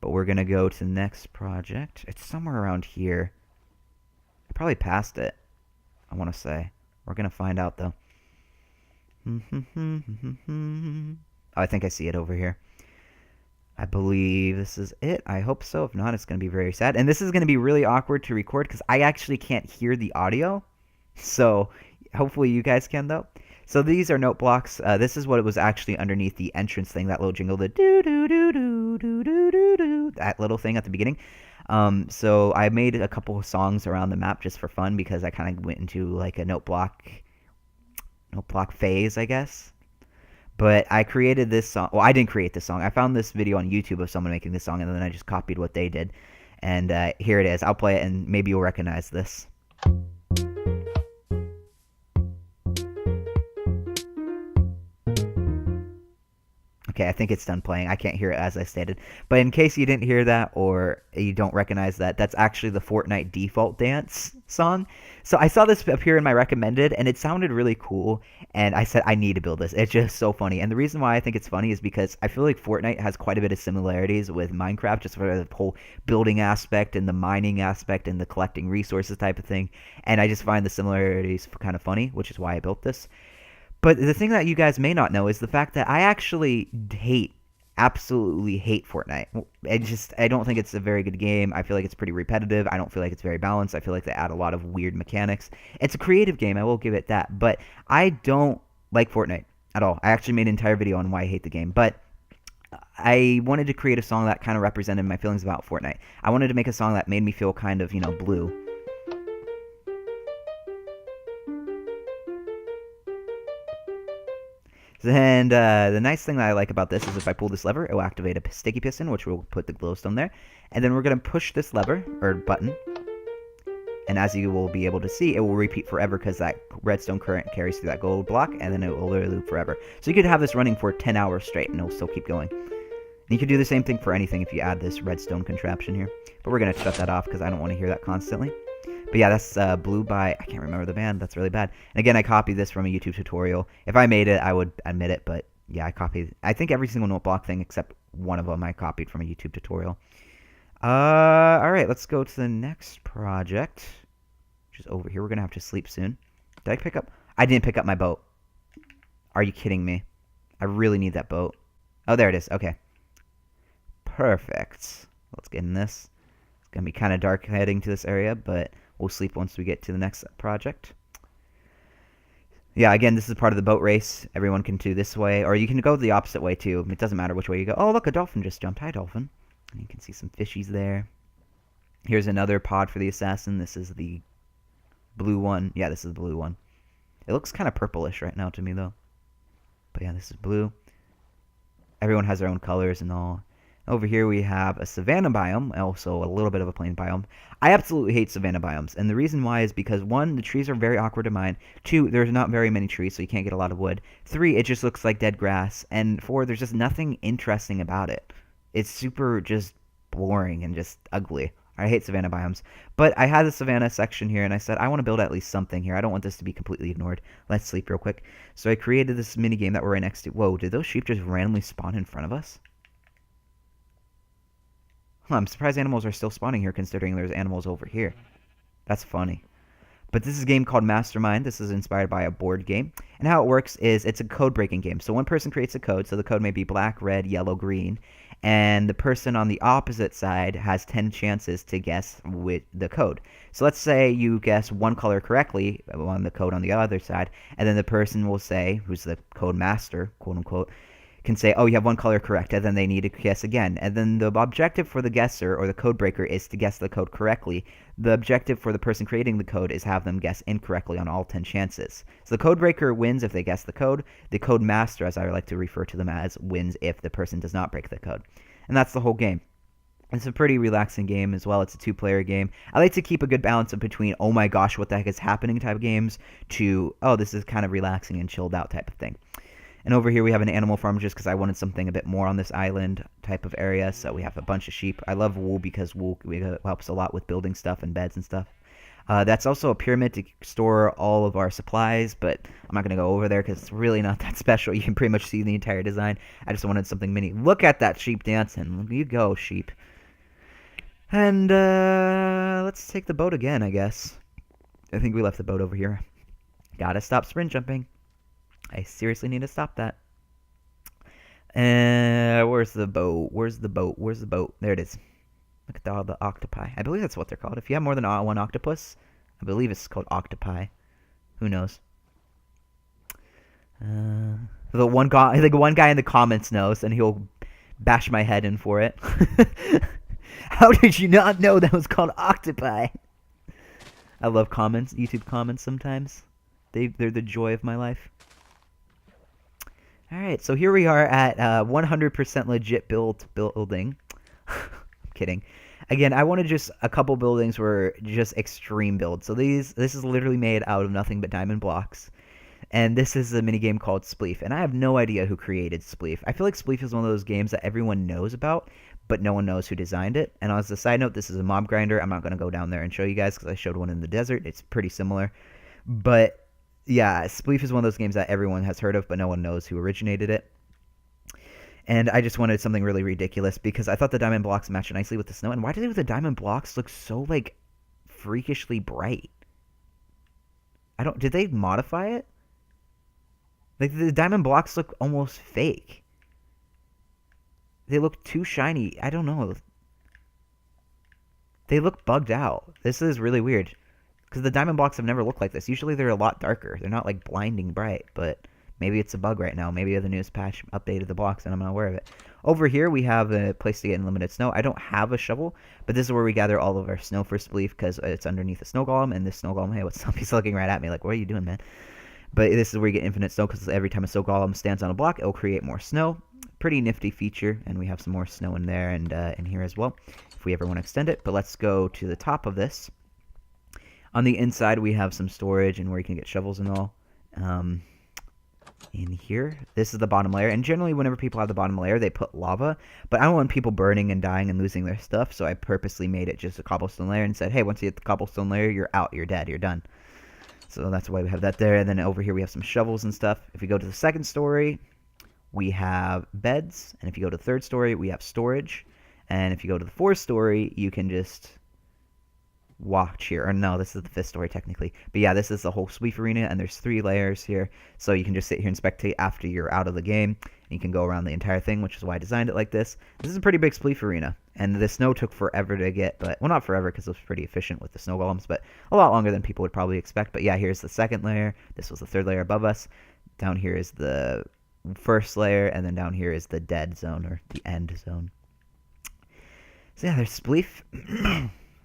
But we're going to go to the next project. It's somewhere around here. I probably passed it, I want to say. We're going to find out, though. Oh, I think I see it over here. I believe this is it. I hope so. If not, it's going to be very sad. And this is going to be really awkward to record because I actually can't hear the audio. So hopefully you guys can, though. So these are note blocks. This is what it was actually underneath the entrance thing, that little jingle, the do-do-do-do-do-do-do-do, that little thing at the beginning. So I made a couple of songs around the map just for fun because I kind of went into like a note block phase, I guess. But I created this song. Well, I didn't create this song. I found this video on YouTube of someone making this song, and then I just copied what they did. And here it is. I'll play it, and maybe you'll recognize this. Okay, I think it's done playing. I can't hear it as I stated. But in case you didn't hear that or you don't recognize that, that's actually the Fortnite default dance song. So I saw this appear in my recommended, and it sounded really cool. And I said, I need to build this. It's just so funny. And the reason why I think it's funny is because I feel like Fortnite has quite a bit of similarities with Minecraft, just for the whole building aspect and the mining aspect and the collecting resources type of thing. And I just find the similarities kind of funny, which is why I built this. But the thing that you guys may not know is the fact that I actually absolutely hate Fortnite. I don't think it's a very good game. I feel like it's pretty repetitive. I don't feel like it's very balanced. I feel like they add a lot of weird mechanics. It's a creative game, I will give it that. But I don't like Fortnite at all. I actually made an entire video on why I hate the game. But I wanted to create a song that kind of represented my feelings about Fortnite. I wanted to make a song that made me feel kind of, blue. And the nice thing that I like about this is if I pull this lever, it will activate a sticky piston, which will put the glowstone there. And then we're going to push this lever, or button. And as you will be able to see, it will repeat forever because that redstone current carries through that gold block, and then it will literally loop forever. So you could have this running for 10 hours straight, and it will still keep going. And you could do the same thing for anything if you add this redstone contraption here. But we're going to shut that off because I don't want to hear that constantly. But yeah, that's Blue by, I can't remember the band, that's really bad. And again, I copied this from a YouTube tutorial. If I made it, I would admit it, but yeah, I think every single note block thing except one of them I copied from a YouTube tutorial. Alright, let's go to the next project, which is over here. We're going to have to sleep soon. Did I pick up? I didn't pick up my boat. Are you kidding me? I really need that boat. Oh, there it is. Okay. Perfect. Let's get in this. It's going to be kind of dark heading to this area, but we'll sleep once we get to the next project. Yeah, again, this is part of the boat race. Everyone can do this way, or you can go the opposite way too. It doesn't matter which way you go. Oh, look, a dolphin just jumped. Hi, dolphin. And you can see some fishies there. Here's another pod for the assassin. This is the blue one. Yeah, this is the blue one. It looks kind of purplish right now to me, though. But yeah, this is blue. Everyone has their own colors and all. Over here we have a savanna biome, also a little bit of a plain biome. I absolutely hate savanna biomes, and the reason why is because 1, the trees are very awkward to mine. 2, there's not very many trees, so you can't get a lot of wood. 3, it just looks like dead grass. And 4, there's just nothing interesting about it. It's super just boring and just ugly. I hate savanna biomes. But I had the savanna section here, and I said, I want to build at least something here. I don't want this to be completely ignored. Let's sleep real quick. So I created this minigame that we're right next to. Whoa, did those sheep just randomly spawn in front of us? Huh, I'm surprised animals are still spawning here considering there's animals over here. That's funny. But this is a game called Mastermind. This is inspired by a board game. And how it works is it's a code-breaking game. So one person creates a code. So the code may be black, red, yellow, green. And the person on the opposite side has 10 chances to guess with the code. So let's say you guess one color correctly on the code on the other side. And then the person will say, who's the code master, quote-unquote, can say, oh, you have one color correct, and then they need to guess again. And then the objective for the guesser or the code breaker is to guess the code correctly. The objective for the person creating the code is have them guess incorrectly on all 10 chances. So the code breaker wins if they guess the code. The code master, as I like to refer to them as, wins if the person does not break the code. And that's the whole game. It's a pretty relaxing game as well. It's a 2-player game. I like to keep a good balance of between, oh my gosh, what the heck is happening type of games to, oh, this is kind of relaxing and chilled out type of thing. And over here we have an animal farm just because I wanted something a bit more on this island type of area. So we have a bunch of sheep. I love wool because wool helps a lot with building stuff and beds and stuff. That's also a pyramid to store all of our supplies, but I'm not going to go over there because it's really not that special. You can pretty much see the entire design. I just wanted something mini. Look at that sheep dancing. You go, sheep. And let's take the boat again, I guess. I think we left the boat over here. Gotta stop sprint jumping. I seriously need to stop that. Where's the boat? Where's the boat? Where's the boat? There it is. Look at all the octopi. I believe that's what they're called. If you have more than one octopus, I believe it's called octopi. Who knows? The one guy in the comments knows, and he'll bash my head in for it. How did you not know that was called octopi? I love comments, YouTube comments sometimes. They're the joy of my life. Alright, so here we are at 100% legit building. I'm kidding. Again, I wanted just a couple buildings were just extreme builds. So this is literally made out of nothing but diamond blocks. And this is a minigame called Spleef. And I have no idea who created Spleef. I feel like Spleef is one of those games that everyone knows about, but no one knows who designed it. And as a side note, this is a mob grinder. I'm not going to go down there and show you guys because I showed one in the desert. It's pretty similar. But yeah, Spleef is one of those games that everyone has heard of, but no one knows who originated it. And I just wanted something really ridiculous because I thought the diamond blocks matched nicely with the snow. And why do the diamond blocks look so, like, freakishly bright? Did they modify it? Like, the diamond blocks look almost fake. They look too shiny. I don't know. They look bugged out. This is really weird. Because the diamond blocks have never looked like this. Usually they're a lot darker. They're not like blinding bright, but maybe it's a bug right now. Maybe the newest patch updated the blocks and I'm not aware of it. Over here we have a place to get unlimited snow. I don't have a shovel, but this is where we gather all of our snow for Spleef because it's underneath a snow golem. And this snow golem, hey, what's up? He's looking right at me like, what are you doing, man? But this is where you get infinite snow because every time a snow golem stands on a block, it'll create more snow. Pretty nifty feature, and we have some more snow in there and in here as well if we ever want to extend it. But let's go to the top of this. On the inside, we have some storage and where you can get shovels and all. In here, this is the bottom layer. And generally, whenever people have the bottom layer, they put lava. But I don't want people burning and dying and losing their stuff, so I purposely made it just a cobblestone layer and said, hey, once you hit the cobblestone layer, you're out, you're dead, you're done. So that's why we have that there. And then over here, we have some shovels and stuff. If we go to the second story, we have beds. And if you go to the third story, we have storage. And if you go to the fourth story, you can just watch here. Or no, this is the 5th story technically. But yeah, this is the whole Spleef arena, and there's 3 layers here. So you can just sit here and spectate after you're out of the game. And you can go around the entire thing, which is why I designed it like this. This is a pretty big Spleef arena. And the snow took forever to get, but, well, not forever because it was pretty efficient with the snow golems, but a lot longer than people would probably expect. But yeah, here's the 2nd layer. This was the 3rd layer above us. Down here is the 1st layer, and then down here is the dead zone, or the end zone. So yeah, there's Spleef.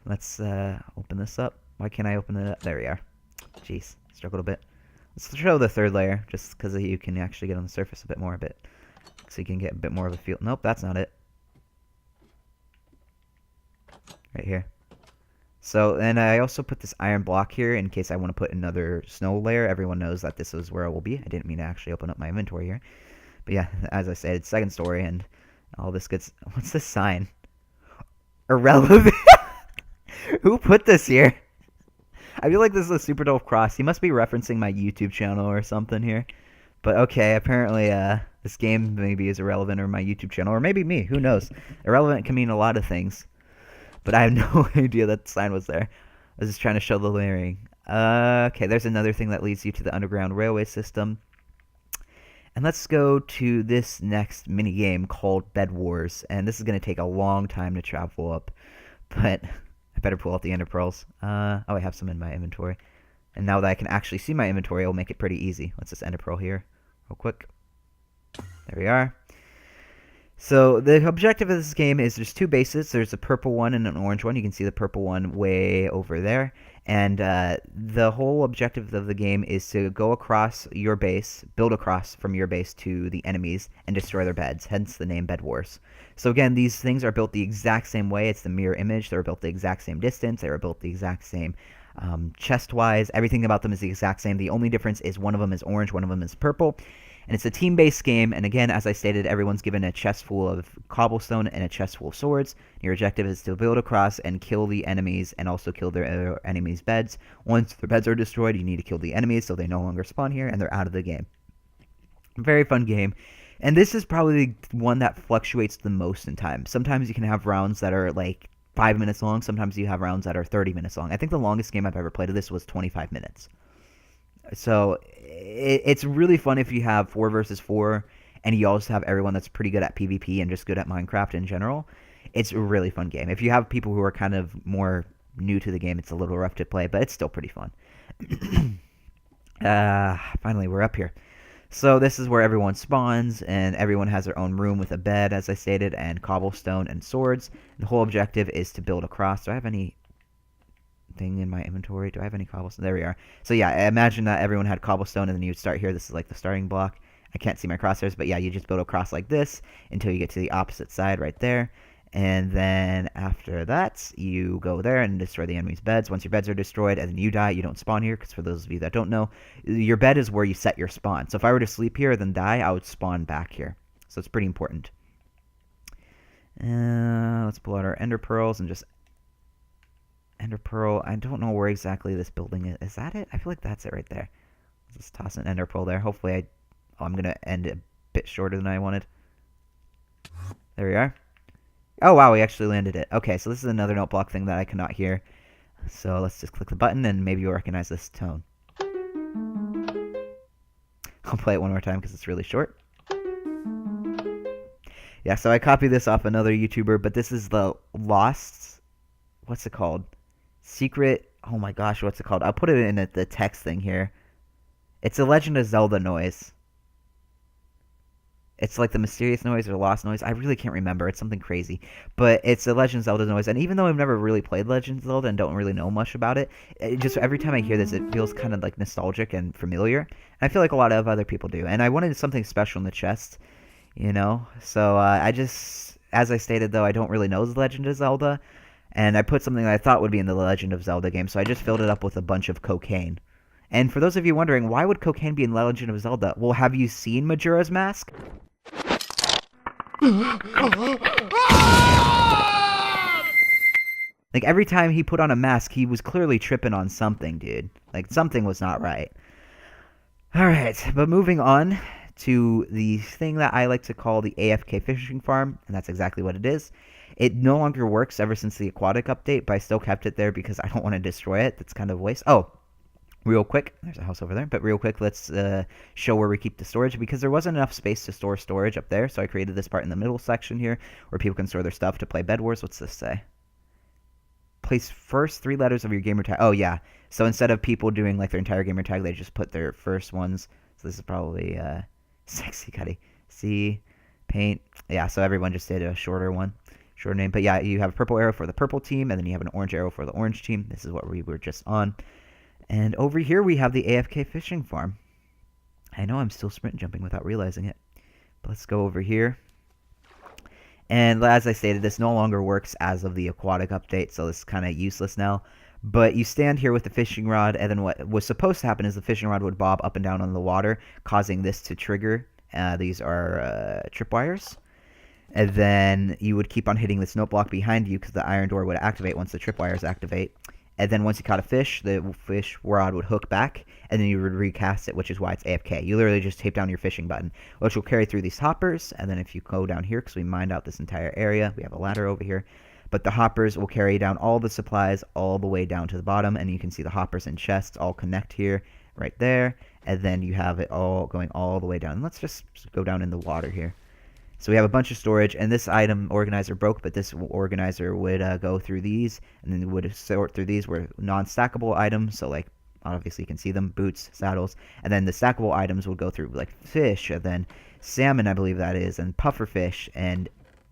Let's open this up. Why can't I open it up? There we are. Jeez, struggled a bit. Let's show the 3rd layer, just because you can actually get on the surface a bit more, so you can get a bit more of a feel. Nope, that's not it. Right here. So, and I also put this iron block here in case I want to put another snow layer. Everyone knows that this is where I will be. I didn't mean to actually open up my inventory here. But yeah, as I said, it's 2nd story, and all this gets... What's this sign? Irrelevant. Who put this here? I feel like this is a super dope cross. He must be referencing my YouTube channel or something here. But okay, apparently this game maybe is irrelevant, or my YouTube channel, or maybe me. Who knows? Irrelevant can mean a lot of things. But I have no idea that the sign was there. I was just trying to show the layering. Okay, there's another thing that leads you to the underground railway system. And let's go to this next mini game called Bed Wars. And this is going to take a long time to travel up. But I better pull out the ender pearls. Oh, I have some in my inventory. And now that I can actually see my inventory, it'll make it pretty easy. Let's just ender pearl here real quick. There we are. So the objective of this game is there's 2 bases. There's a purple one and an orange one. You can see the purple one way over there. And the whole objective of the game is to go across your base, build across from your base to the enemies, and destroy their beds, hence the name Bed Wars. So again, these things are built the exact same way. It's the mirror image. They were built the exact same distance. They were built the exact same chest-wise. Everything about them is the exact same. The only difference is one of them is orange, one of them is purple. And it's a team-based game, and again, as I stated, everyone's given a chest full of cobblestone and a chest full of swords. Your objective is to build across and kill the enemies, and also kill their enemies' beds. Once their beds are destroyed, you need to kill the enemies so they no longer spawn here, and they're out of the game. Very fun game. And this is probably the one that fluctuates the most in time. Sometimes you can have rounds that are like 5 minutes long. Sometimes you have rounds that are 30 minutes long. I think the longest game I've ever played of this was 25 minutes. So it's really fun if you have 4 versus 4, and you also have everyone that's pretty good at PvP and just good at Minecraft in general. It's a really fun game. If you have people who are kind of more new to the game, it's a little rough to play, but it's still pretty fun. Finally, we're up here. So this is where everyone spawns, and everyone has their own room with a bed, as I stated, and cobblestone and swords. The whole objective is to build across. Do I have any thing in my inventory? Do I have any cobblestone? There we are. So yeah, I imagine that everyone had cobblestone, and then you would start here. This is like the starting block. I can't see my crosshairs, but yeah, you just build across like this until you get to the opposite side right there. And then after that, you go there and destroy the enemy's beds. Once your beds are destroyed and then you die, you don't spawn here, because for those of you that don't know, your bed is where you set your spawn. So if I were to sleep here then die, I would spawn back here. So it's pretty important. Let's pull out our ender pearls and just ender pearl. I don't know where exactly this building is. Is that it? I feel like that's it right there. Let's just toss an ender pearl there. Hopefully I'm going to end it a bit shorter than I wanted. There we are. Oh, wow, we actually landed it. Okay, so this is another note block thing that I cannot hear. So let's just click the button, and maybe you'll recognize this tone. I'll play it one more time because it's really short. Yeah, so I copied this off another YouTuber, but this is the Lost... What's it called? Secret... Oh my gosh, what's it called? I'll put it in the text thing here. It's a Legend of Zelda noise. It's like the mysterious noise or lost noise. I really can't remember. It's something crazy. But it's a Legend of Zelda noise. And even though I've never really played Legend of Zelda and don't really know much about it, just every time I hear this, it feels kind of like nostalgic and familiar. And I feel like a lot of other people do. And I wanted something special in the chest, you know? So I just, as I stated though, I don't really know the Legend of Zelda. And I put something that I thought would be in the Legend of Zelda game. So I just filled it up with a bunch of cocaine. And for those of you wondering, why would cocaine be in Legend of Zelda? Well, have you seen Majora's Mask? Like, every time he put on a mask, he was clearly tripping on something, dude. Like, something was not right. Alright, but moving on to the thing that I like to call the AFK fishing farm, and that's exactly what it is. It no longer works ever since the aquatic update, but I still kept it there because I don't want to destroy it. That's kind of a waste. Oh, real quick, there's a house over there, but real quick, let's show where we keep the storage, because there wasn't enough space to store storage up there, so I created this part in the middle section here where people can store their stuff to play Bed Wars. What's this say? Place first 3 letters of your gamer tag. Oh, yeah. So instead of people doing like their entire gamer tag, they just put their first ones. So this is probably Sexy Cuddy. C, Paint. Yeah, so everyone just did a shorter one. Short name. But yeah, you have a purple arrow for the purple team, and then you have an orange arrow for the orange team. This is what we were just on. And over here we have the AFK fishing farm. I know I'm still sprint jumping without realizing it. But let's go over here. And as I stated, this no longer works as of the aquatic update, so it's kind of useless now. But you stand here with the fishing rod, and then what was supposed to happen is the fishing rod would bob up and down on the water, causing this to trigger. These are tripwires. And then you would keep on hitting this note block behind you because the iron door would activate once the tripwires activate. And then once you caught a fish, the fish rod would hook back, and then you would recast it, which is why it's AFK. You literally just tape down your fishing button, which will carry through these hoppers. And then if you go down here, because we mined out this entire area, we have a ladder over here. But the hoppers will carry down all the supplies all the way down to the bottom, and you can see the hoppers and chests all connect here, right there. And then you have it all going all the way down. Let's just go down in the water here. So we have a bunch of storage, and this item organizer broke, but this organizer would go through these, and then would sort through these were non-stackable items, so like, obviously you can see them, boots, saddles, and then the stackable items would go through like fish, and then salmon, I believe that is, and pufferfish, and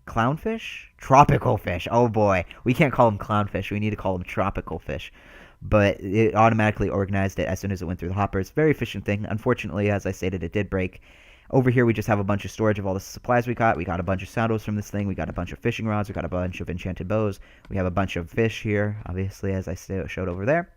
clownfish? Tropical fish, oh boy, we can't call them clownfish, we need to call them tropical fish. But it automatically organized it as soon as it went through the hoppers. Very efficient thing. Unfortunately, as I stated, it did break. Over here, we just have a bunch of storage of all the supplies we got. We got a bunch of saddles from this thing. We got a bunch of fishing rods. We got a bunch of enchanted bows. We have a bunch of fish here, obviously, as I showed over there.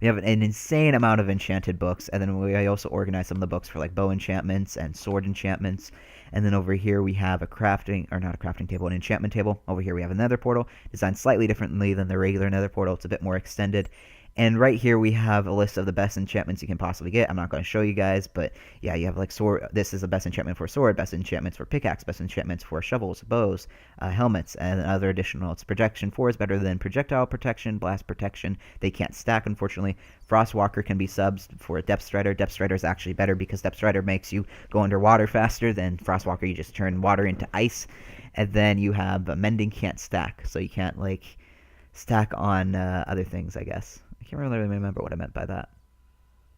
We have an insane amount of enchanted books, and then we also organized some of the books for like bow enchantments and sword enchantments. And then over here we have a crafting, or not a crafting table, an enchantment table. Over here we have a nether portal, designed slightly differently than the regular nether portal. It's a bit more extended. And right here we have a list of the best enchantments you can possibly get. I'm not going to show you guys, but yeah, you have like sword. This is the best enchantment for sword, best enchantments for pickaxe, best enchantments for shovels, bows, helmets, and other additional. It's protection 4 is better than projectile protection, blast protection. They can't stack, unfortunately. Frostwalker can be subs for Depth Strider. Depth Strider is actually better because Depth Strider makes you go underwater faster than Frostwalker. You just turn water into ice. And then you have Mending can't stack, so you can't like stack on other things, I guess. I can't really remember what I meant by that.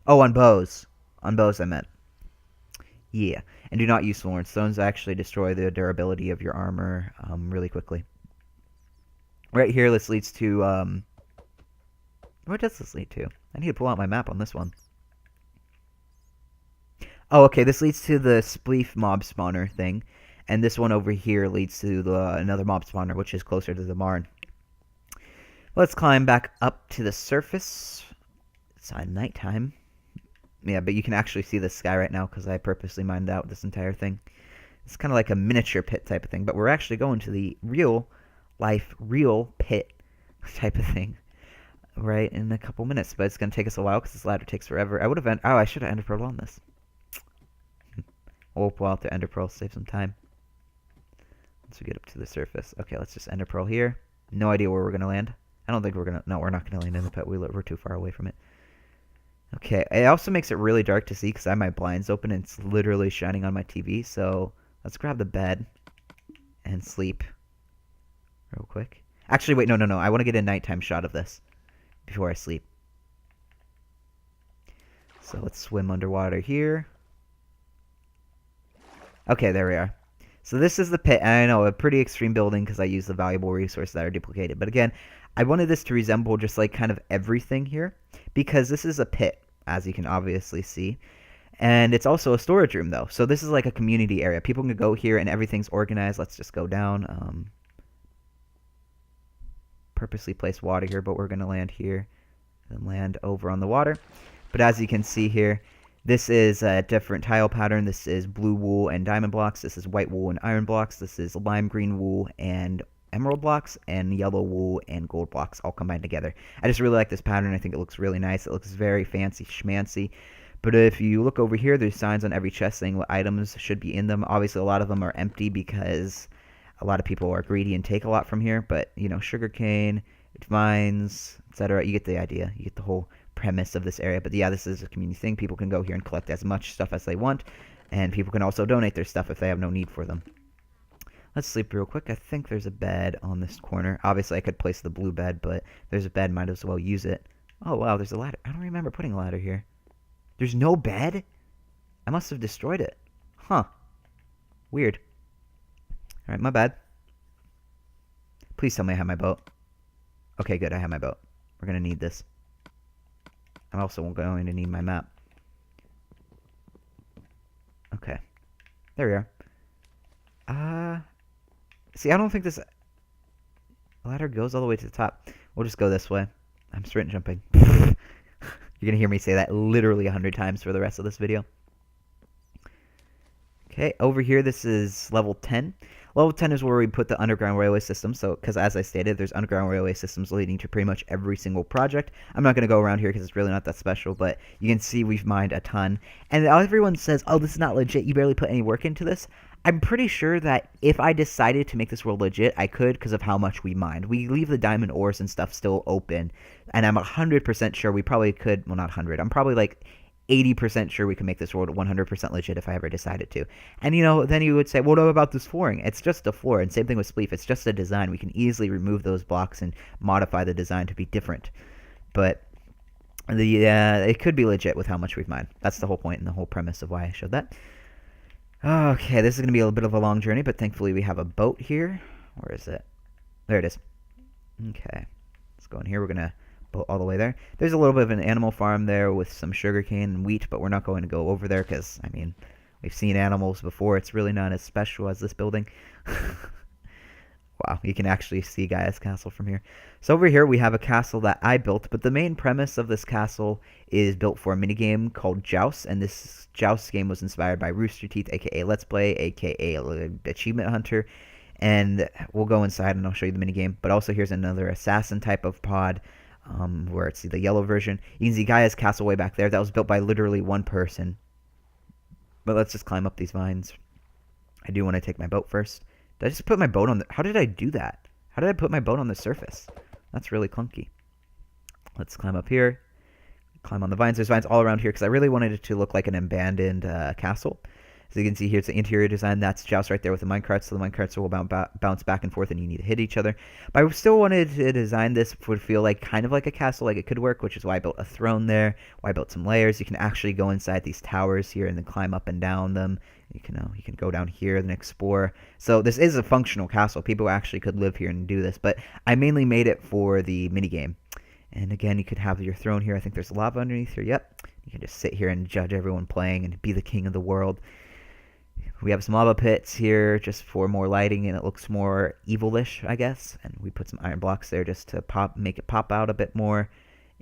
Oh, on bows. On bows I meant. Yeah. And do not use thorns. Stones actually destroy the durability of your armor really quickly. Right here, this leads to... where does this lead to? I need to pull out my map on this one. Oh, okay. This leads to the Spleef mob spawner thing. And this one over here leads to another mob spawner, which is closer to the barn. Let's climb back up to the surface. It's nighttime. Yeah, but you can actually see the sky right now because I purposely mined out this entire thing. It's kind of like a miniature pit type of thing, but we're actually going to the real pit type of thing right in a couple minutes. But it's going to take us a while because this ladder takes forever. I should have ender pearl on this. We'll pull out the ender pearl, save some time. Once we get up to the surface. Okay, let's just ender pearl here. No idea where we're going to land. I don't think we're going to... No, we're not going to land in the pit. We're too far away from it. Okay, it also makes it really dark to see because I have my blinds open and it's literally shining on my TV. So let's grab the bed and sleep real quick. Actually, wait, no. I want to get a nighttime shot of this before I sleep. So let's swim underwater here. Okay, there we are. So this is the pit, and I know, a pretty extreme building because I use the valuable resources that are duplicated. But again, I wanted this to resemble just like kind of everything here because this is a pit, as you can obviously see. And it's also a storage room, though. So this is like a community area. People can go here and everything's organized. Let's just go down. Purposely place water here, but we're going to land here and land over on the water. But as you can see here, this is a different tile pattern. This is blue wool and diamond blocks. This is white wool and iron blocks. This is lime green wool and emerald blocks, and yellow wool and gold blocks all combined together. I just really like this pattern. I think it looks really nice. It looks very fancy schmancy. But if you look over here, there's signs on every chest saying what items should be in them. Obviously, a lot of them are empty because a lot of people are greedy and take a lot from here, but, you know, sugarcane, vines, etc. You get the idea. You get the whole premise of this area. But yeah, this is a community thing. People can go here and collect as much stuff as they want, and people can also donate their stuff if they have no need for them. Let's sleep real quick. I think there's a bed on this corner. Obviously, I could place the blue bed, but there's a bed. Might as well use it. Oh, wow, there's a ladder. I don't remember putting a ladder here. There's no bed? I must have destroyed it. Huh. Weird. Alright, my bad. Please tell me I have my boat. Okay, good, I have my boat. We're going to need this. I'm also going to need my map. Okay. There we are. See, I don't think this ladder goes all the way to the top. We'll just go this way. I'm sprint jumping. You're going to hear me say that literally 100 times for the rest of this video. Okay, over here, this is level 10. Level 10 is where we put the underground railway system. So, because as I stated, there's underground railway systems leading to pretty much every single project. I'm not going to go around here because it's really not that special, but you can see we've mined a ton. And everyone says, oh, this is not legit. You barely put any work into this. I'm pretty sure that if I decided to make this world legit, I could because of how much we mined. We leave the diamond ores and stuff still open. And I'm 100% sure we probably could, well, not 100. I'm probably like 80% sure we can make this world 100% legit if I ever decided to. And, you know, then you would say, well, what about this flooring? It's just a floor. And same thing with Spleef. It's just a design. We can easily remove those blocks and modify the design to be different. But it could be legit with how much we've mined. That's the whole point and the whole premise of why I showed that. Okay, this is going to be a bit of a long journey, but thankfully we have a boat here. Where is it? There it is. Okay, let's go in here. We're going to boat all the way there. There's a little bit of an animal farm there with some sugarcane and wheat, but we're not going to go over there because, I mean, we've seen animals before. It's really not as special as this building. Wow, you can actually see Gaia's castle from here. So over here we have a castle that I built, but the main premise of this castle is built for a minigame called Joust, and this Joust game was inspired by Rooster Teeth, aka Let's Play, aka Achievement Hunter, and we'll go inside and I'll show you the minigame. But also here's another assassin type of pod, where it's the yellow version. You can see Gaia's castle way back there. That was built by literally one person. But let's just climb up these vines. I do want to take my boat first. Did I just put my boat on the... How did I do that? How did I put my boat on the surface? That's really clunky. Let's climb up here. Climb on the vines. There's vines all around here because I really wanted it to look like an abandoned castle. As you can see here, it's the interior design. That's Joust right there with the minecarts. So the minecarts will bounce back and forth and you need to hit each other. But I still wanted to design this would feel like kind of like a castle, like it could work, which is why I built a throne there, why I built some layers. You can actually go inside these towers here and then climb up and down them. You can go down here and explore. So this is a functional castle. People actually could live here and do this. But I mainly made it for the minigame. And again, you could have your throne here. I think there's lava underneath here. Yep. You can just sit here and judge everyone playing and be the king of the world. We have some lava pits here just for more lighting, and it looks more evilish, I guess. And we put some iron blocks there just to make it pop out a bit more.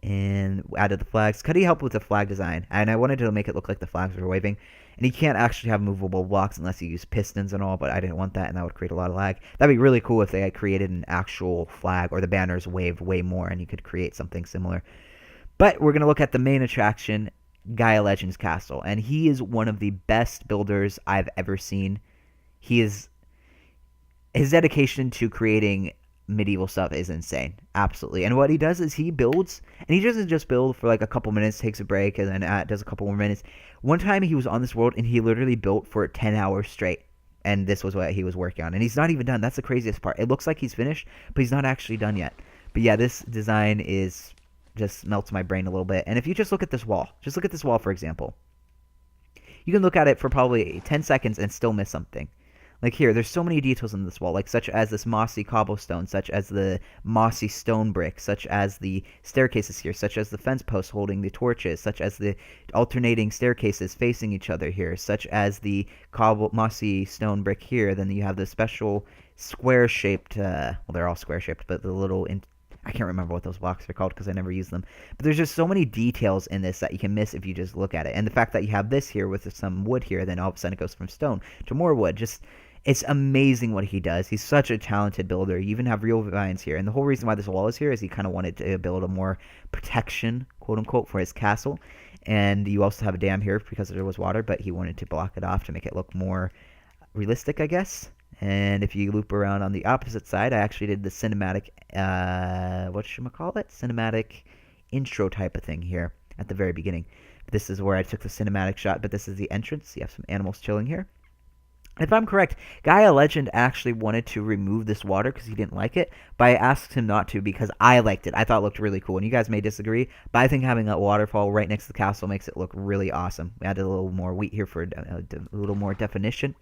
And added the flags. Cuddy helped with the flag design, and I wanted to make it look like the flags were waving. And you can't actually have movable blocks unless you use pistons and all, but I didn't want that, and that would create a lot of lag. That'd be really cool if they had created an actual flag, or the banners waved way more, and you could create something similar. But we're going to look at the main attraction, Gaia Legend's castle, and he is one of the best builders I've ever seen. His dedication to creating medieval stuff is insane, absolutely. And what he does is he builds, and he doesn't just build for like a couple minutes, takes a break, and then does a couple more minutes. One time he was on this world and he literally built for 10 hours straight, and this was what he was working on, and he's not even done. That's the craziest part. It looks like he's finished, but he's not actually done yet. But yeah, this design is just melts my brain a little bit. And if you just look at this wall, for example, you can look at it for probably 10 seconds and still miss something. Like here, there's so many details in this wall, like such as this mossy cobblestone, such as the mossy stone brick, such as the staircases here, such as the fence posts holding the torches, such as the alternating staircases facing each other here, such as the mossy stone brick here. Then you have the special square-shaped, well, they're all square-shaped, but the little... I can't remember what those blocks are called because I never use them. But there's just so many details in this that you can miss if you just look at it. And the fact that you have this here with some wood here, then all of a sudden it goes from stone to more wood. Just... it's amazing what he does. He's such a talented builder. You even have real vines here. And the whole reason why this wall is here is he kind of wanted to build a more protection, quote-unquote, for his castle. And you also have a dam here because there was water, but he wanted to block it off to make it look more realistic, I guess. And if you loop around on the opposite side, I actually did the cinematic, whatchamacallit? Cinematic intro type of thing here at the very beginning. This is where I took the cinematic shot, but this is the entrance. You have some animals chilling here. If I'm correct, Gaia Legend actually wanted to remove this water because he didn't like it, but I asked him not to because I liked it. I thought it looked really cool, and you guys may disagree, but I think having that waterfall right next to the castle makes it look really awesome. We added a little more wheat here for a little more definition.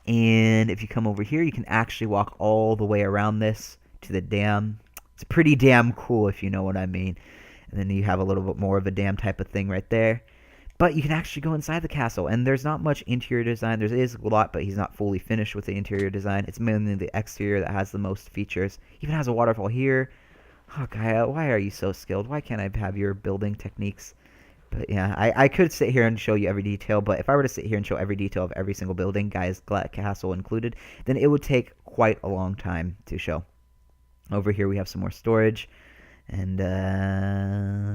And if you come over here, you can actually walk all the way around this to the dam. It's pretty damn cool, if you know what I mean. And then you have a little bit more of a dam type of thing right there. But you can actually go inside the castle, and there's not much interior design. There is a lot, but he's not fully finished with the interior design. It's mainly the exterior that has the most features. Even has a waterfall here. Oh, Gaia, why are you so skilled? Why can't I have your building techniques? But yeah, I could sit here and show you every detail, but if I were to sit here and show every detail of every single building, Gaia's castle included, then it would take quite a long time to show. Over here we have some more storage, and I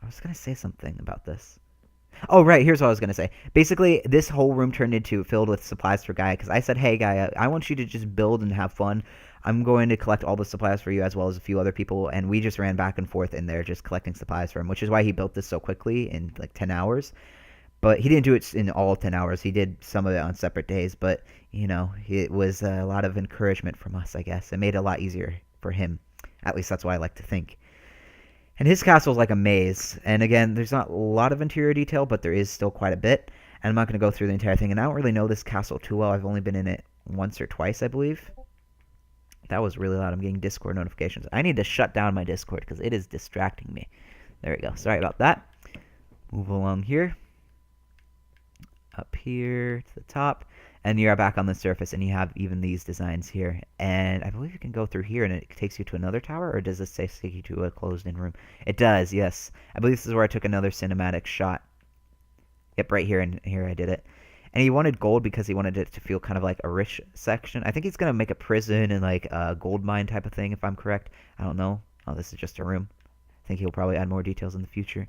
was going to say something about this. Oh, right, here's what I was going to say. Basically, this whole room turned into filled with supplies for Gaia, because I said, hey, Gaia, I want you to just build and have fun. I'm going to collect all the supplies for you as well as a few other people, and we just ran back and forth in there just collecting supplies for him, which is why he built this so quickly in like 10 hours. But he didn't do it in all 10 hours. He did some of it on separate days, but, you know, it was a lot of encouragement from us, I guess. It made it a lot easier for him. At least that's what I like to think. And his castle is like a maze. And again, there's not a lot of interior detail, but there is still quite a bit. And I'm not going to go through the entire thing. And I don't really know this castle too well. I've only been in it once or twice, I believe. That was really loud. I'm getting Discord notifications. I need to shut down my Discord because it is distracting me. There we go. Sorry about that. Move along here. Up here to the top. And you're back on the surface, and you have even these designs here. And I believe you can go through here, and it takes you to another tower, or does this say take you to a closed-in room? It does, yes. I believe this is where I took another cinematic shot. Yep, right here, and here I did it. And he wanted gold because he wanted it to feel kind of like a rich section. I think he's going to make a prison and like a gold mine type of thing, if I'm correct. I don't know. Oh, this is just a room. I think he'll probably add more details in the future.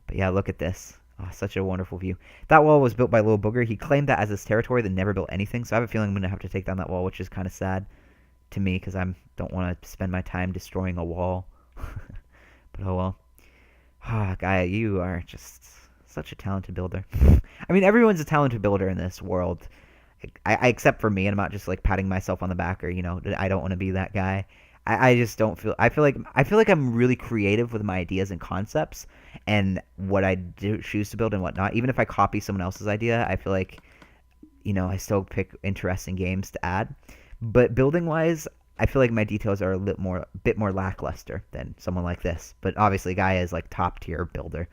But yeah, look at this. Oh, such a wonderful view. That wall was built by Little Booger. He claimed that as his territory, then never built anything. So I have a feeling I'm going to have to take down that wall, which is kind of sad to me because I don't want to spend my time destroying a wall. But oh well. Ah, Gaia, you are just such a talented builder. I mean, everyone's a talented builder in this world. I except for me, and I'm not just like patting myself on the back or, you know, I don't want to be that guy. I just don't feel. I feel like I'm really creative with my ideas and concepts, and what I choose to build and whatnot. Even if I copy someone else's idea, I feel like, you know, I still pick interesting games to add. But building wise, I feel like my details are a bit more lackluster than someone like this. But obviously, Gaia is like top tier builder.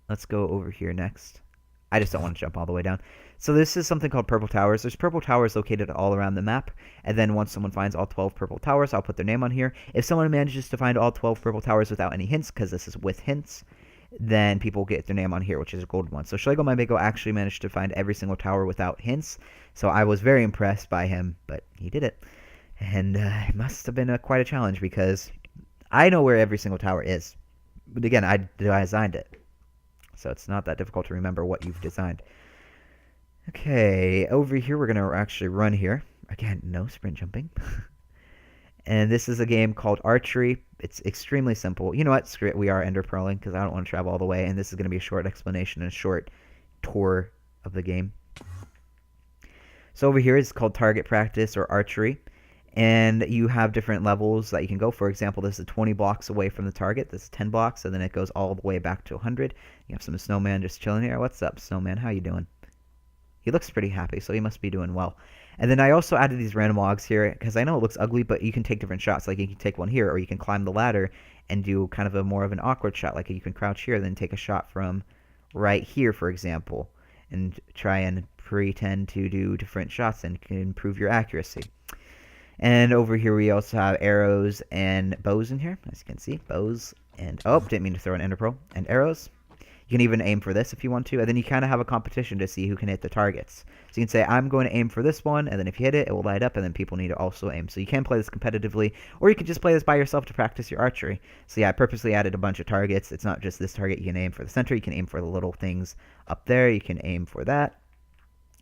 Let's go over here next. I just don't want to jump all the way down. So this is something called Purple Towers. There's purple towers located all around the map. And then once someone finds all 12 purple towers, I'll put their name on here. If someone manages to find all 12 purple towers without any hints, because this is with hints, then people get their name on here, which is a gold one. So Schlegel My Bago actually managed to find every single tower without hints. So I was very impressed by him, but he did it. And it must have been quite a challenge because I know where every single tower is. But again, I designed it. So it's not that difficult to remember what you've designed. Okay, over here we're going to actually run here. Again, no sprint jumping. And this is a game called Archery. It's extremely simple. You know what? Screw it. We are ender pearling because I don't want to travel all the way. And this is going to be a short explanation and a short tour of the game. So over here it's called Target Practice or Archery. And you have different levels that you can go. For example, this is 20 blocks away from the target. This is 10 blocks, and then it goes all the way back to 100. You have some snowman just chilling here. What's up, snowman? How you doing? He looks pretty happy, so he must be doing well. And then I also added these random logs here because I know it looks ugly, but you can take different shots. Like you can take one here, or you can climb the ladder and do kind of a more of an awkward shot. Like you can crouch here, then take a shot from right here, for example, and try and pretend to do different shots and can improve your accuracy. And over here we also have arrows and bows in here. As you can see, bows and... Oh, didn't mean to throw an ender pearl. And arrows. You can even aim for this if you want to. And then you kind of have a competition to see who can hit the targets. So you can say, I'm going to aim for this one. And then if you hit it, it will light up. And then people need to also aim. So you can play this competitively. Or you can just play this by yourself to practice your archery. So yeah, I purposely added a bunch of targets. It's not just this target you can aim for the center. You can aim for the little things up there. You can aim for that.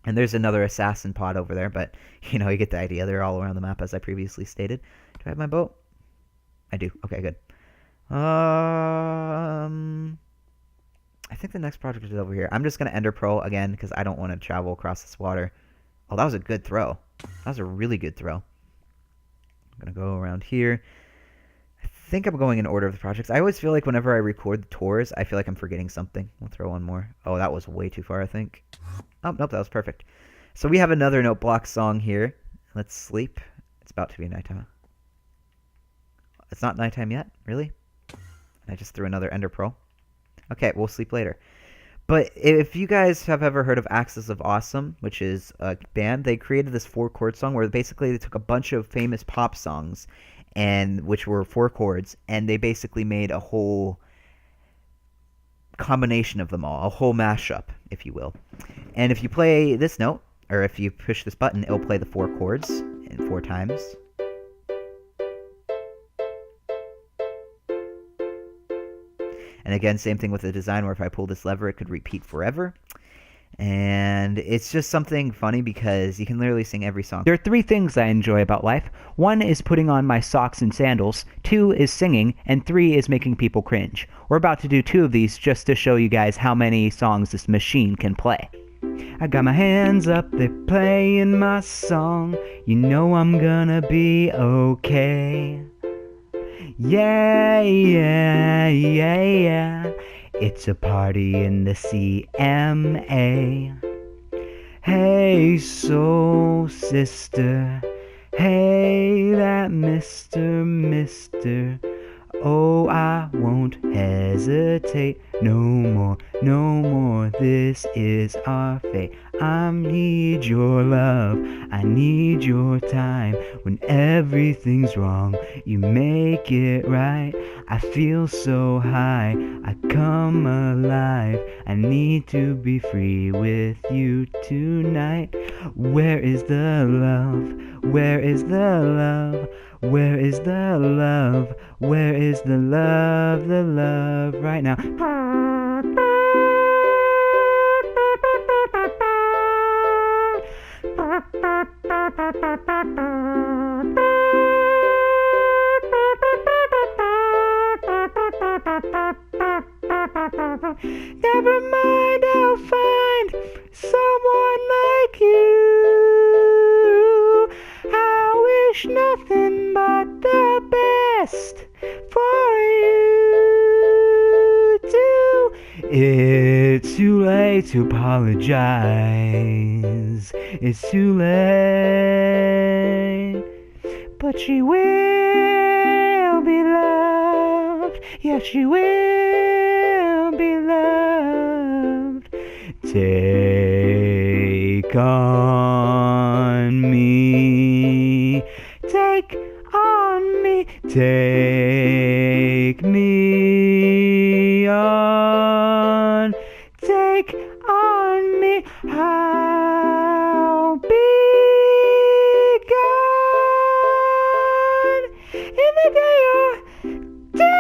And there's another assassin pod over there, but, you know, you get the idea. They're all around the map, as I previously stated. Do I have my boat? I do. Okay, good. I think the next project is over here. I'm just going to Ender Pearl again, because I don't want to travel across this water. Oh, that was a good throw. That was a really good throw. I'm going to go around here. I think I'm going in order of the projects. I always feel like whenever I record the tours, I feel like I'm forgetting something. We'll throw one more. Oh, that was way too far, I think. Oh, nope, that was perfect. So we have another note block song here. Let's sleep. It's about to be nighttime. It's not nighttime yet? Really? I just threw another Ender Pearl. Okay, we'll sleep later. But if you guys have ever heard of Axis of Awesome, which is a band, they created this 4-chord song where basically they took a bunch of famous pop songs, and which were 4 chords, and they basically made a whole combination of them all, a whole mashup, if you will. And if you play this note, or if you push this button, it'll play the 4 chords in 4 times. And again, same thing with the design, where if I pull this lever, it could repeat forever. And it's just something funny because you can literally sing every song. There are 3 things I enjoy about life. 1 is putting on my socks and sandals, 2 is singing, and 3 is making people cringe. We're about to do 2 of these just to show you guys how many songs this machine can play. I got my hands up, they're playing my song. You know I'm gonna be okay. Yeah, yeah, yeah, yeah. It's a party in the c.m.a. Hey, soul sister. Hey, that mister. Oh, I won't hesitate no more, no more. This is our fate. I need your love, I need your time. When everything's wrong, you make it right. I feel so high, I come alive. I need to be free with you tonight. Where is the love? Where is the love? Where is the love? Where is the love right now? Never mind, I'll find someone like you. I wish nothing but the best for you too. It's too late to apologize. It's too late. But she will be loved. Yes, she will be loved. Take on me. Take on me. Take me on. Take on me. I'll be gone in the day or day.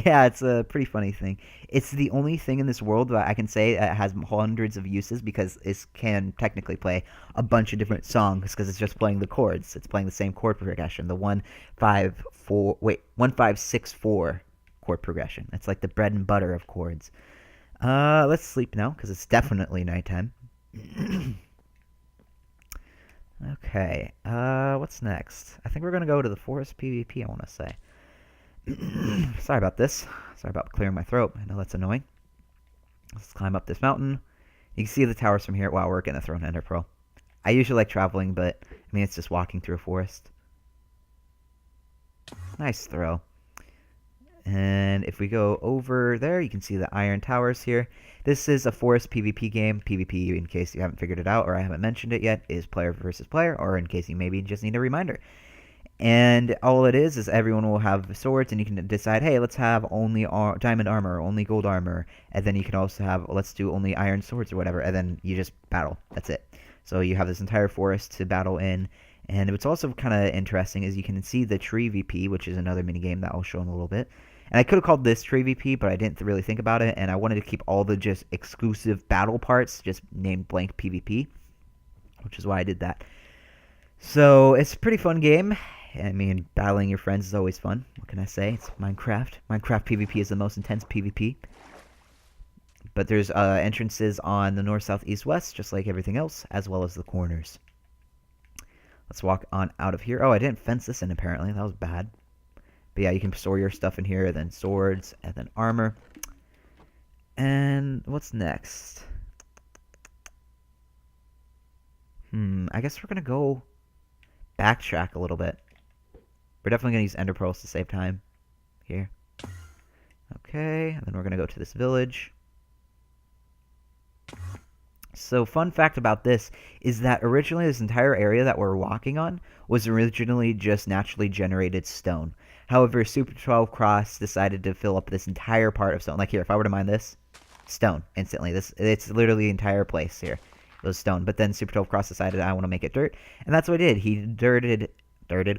Yeah, it's a pretty funny thing. It's the only thing in this world that I can say that has hundreds of uses, because it can technically play a bunch of different songs because it's just playing the chords. It's playing the same chord progression, the 1-5-6-4 chord progression. It's like the bread and butter of chords. Let's sleep now because it's definitely nighttime. Okay, what's next? I think we're gonna go to the forest PvP, I want to say. Sorry about this. Sorry about clearing my throat. I know that's annoying. Let's climb up this mountain. You can see the towers from here. Wow, we're going to throw an Ender Pearl. I usually like traveling, but I mean, it's just walking through a forest. Nice throw. And if we go over there, you can see the iron towers here. This is a forest PvP game. PvP, in case you haven't figured it out or I haven't mentioned it yet, is player versus player, or in case you maybe just need a reminder. And all it is everyone will have swords, and you can decide, hey, let's have only diamond armor, only gold armor, and then you can also have, let's do only iron swords or whatever, and then you just battle. That's it. So you have this entire forest to battle in, and what's also kind of interesting is you can see the tree VP, which is another minigame that I'll show in a little bit, And I could have called this PvP, but I didn't really think about it, and I wanted to keep all the just exclusive battle parts just named blank PvP, which is why I did that. So it's a pretty fun game. I mean, battling your friends is always fun. What can I say? It's Minecraft. Minecraft PvP is the most intense PvP. But there's entrances on the north, south, east, west, just like everything else, as well as the corners. Let's walk on out of here. Oh, I didn't fence this in, apparently. That was bad. But yeah, you can store your stuff in here, then swords, and then armor. And what's next? I guess we're going to go backtrack a little bit. We're definitely going to use ender pearls to save time here. Okay, and then we're going to go to this village. So, fun fact about this is that originally this entire area that we're walking on was originally just naturally generated stone. However, Super 12 Cross decided to fill up this entire part of stone. Like here, if I were to mine this, stone instantly. It's literally the entire place here. It was stone. But then Super 12 Cross decided I want to make it dirt, and that's what he did. He dirted,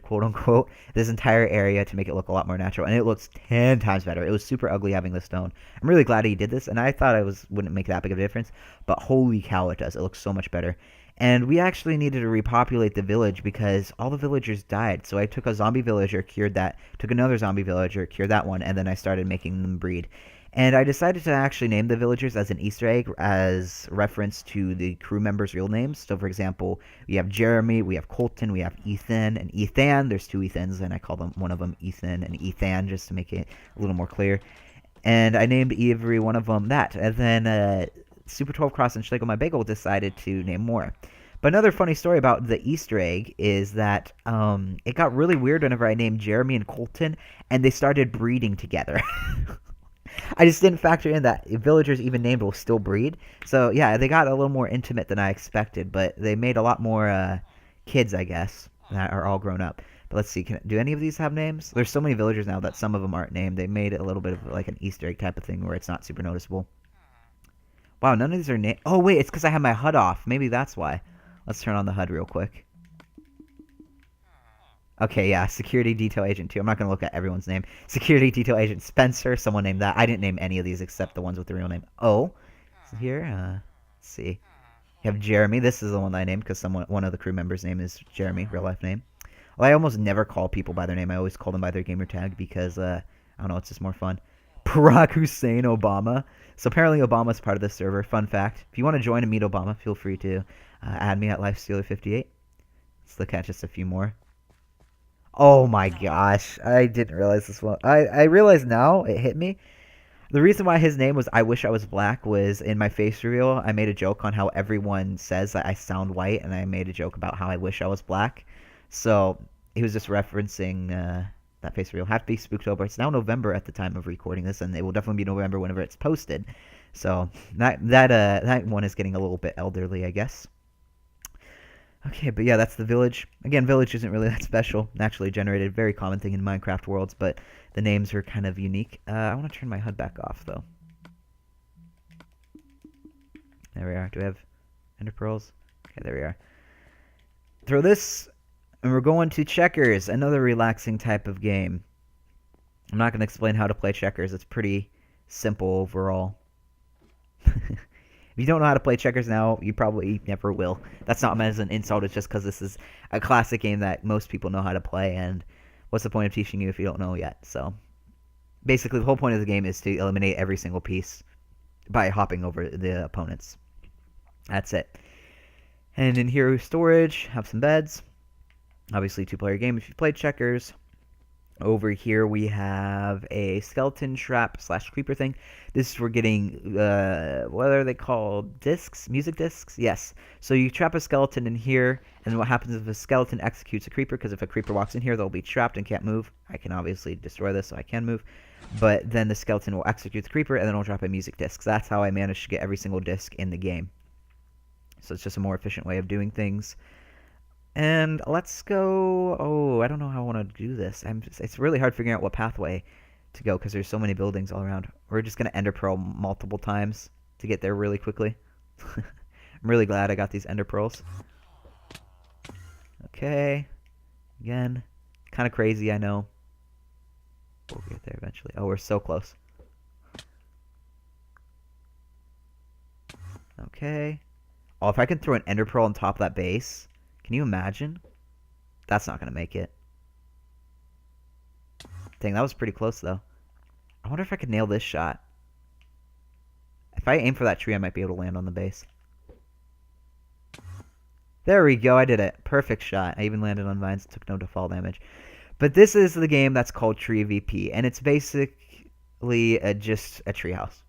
quote unquote, this entire area to make it look a lot more natural, and it looks 10 times better. It was super ugly having the stone. I'm really glad he did this, and I thought wouldn't make that big of a difference, but holy cow, it does. It looks so much better. And we actually needed to repopulate the village because all the villagers died. So I took a zombie villager, cured that, took another zombie villager, cured that one, and then I started making them breed. And I decided to actually name the villagers as an Easter egg as reference to the crew members' real names. So, for example, we have Jeremy, we have Colton, we have Ethan, and Ethan. There's two Ethans, and I call one of them Ethan and Ethan just to make it a little more clear. And I named every one of them that. And then Super 12 Cross and Schlegel My Bagel decided to name more. But another funny story about the Easter egg is that it got really weird whenever I named Jeremy and Colton, and they started breeding together. I just didn't factor in that villagers even named will still breed. So, yeah, they got a little more intimate than I expected, but they made a lot more kids, I guess, that are all grown up. But let's see, do any of these have names? There's so many villagers now that some of them aren't named. They made it a little bit of like an Easter egg type of thing where it's not super noticeable. Wow, none of these are named. Oh, wait, it's because I have my HUD off. Maybe that's why. Let's turn on the HUD real quick. Okay, yeah, Security Detail Agent 2. I'm not going to look at everyone's name. Security Detail Agent Spencer, someone named that. I didn't name any of these except the ones with the real name. Oh, so here, let's see. You have Jeremy. This is the one that I named because one of the crew members' name is Jeremy, real life name. Well, I almost never call people by their name. I always call them by their gamer tag because, I don't know, it's just more fun. Barack Hussein Obama. So apparently Obama's part of this server. Fun fact. If you want to join and meet Obama, feel free to add me at LifeStealer58. Let's look at just a few more. Oh my gosh, I didn't realize this one. I realize now, it hit me. The reason why his name was I Wish I Was Black was in my face reveal. I made a joke on how everyone says that I sound white, and I made a joke about how I wish I was black. So he was just referencing that face reveal. Have to be Spooktober. It's now November at the time of recording this, and it will definitely be November whenever it's posted. So that one is getting a little bit elderly, I guess. Okay, but yeah, that's the village. Again, village isn't really that special. Naturally generated, very common thing in Minecraft worlds, but the names are kind of unique. I want to turn my HUD back off, though. There we are. Do we have ender pearls? Okay, there we are. Throw this, and we're going to checkers, another relaxing type of game. I'm not going to explain how to play checkers. It's pretty simple overall. If you don't know how to play checkers now, you probably never will. That's not meant as an insult. It's just because this is a classic game that most people know how to play, and what's the point of teaching you if you don't know yet? So, basically, the whole point of the game is to eliminate every single piece by hopping over the opponents. That's it. And in here, storage, have some beds. Obviously, two-player game if you played checkers. Over here we have a skeleton trap / creeper thing. This is for getting, what are they called? Discs? Music discs? Yes. So you trap a skeleton in here, and what happens if a skeleton executes a creeper, because if a creeper walks in here, they'll be trapped and can't move. I can obviously destroy this, so I can move. But then the skeleton will execute the creeper, and then it'll drop a music disc. So that's how I managed to get every single disc in the game. So it's just a more efficient way of doing things. And let's go. Oh, I don't know how I want to do this. It's really hard figuring out what pathway to go because there's so many buildings all around. We're just going to ender pearl multiple times to get there really quickly. I'm really glad I got these ender pearls. Okay. Again, kind of crazy, I know. We'll get there eventually. Oh, we're so close. Okay. Oh, if I could throw an ender pearl on top of that base, can you imagine? That's not gonna make it. Dang, that was pretty close though. I wonder if I could nail this shot. If I aim for that tree, I might be able to land on the base. There we go, I did it. Perfect shot. I even landed on vines, took no fall damage. But this is the game that's called Tree VP, and it's basically just a treehouse.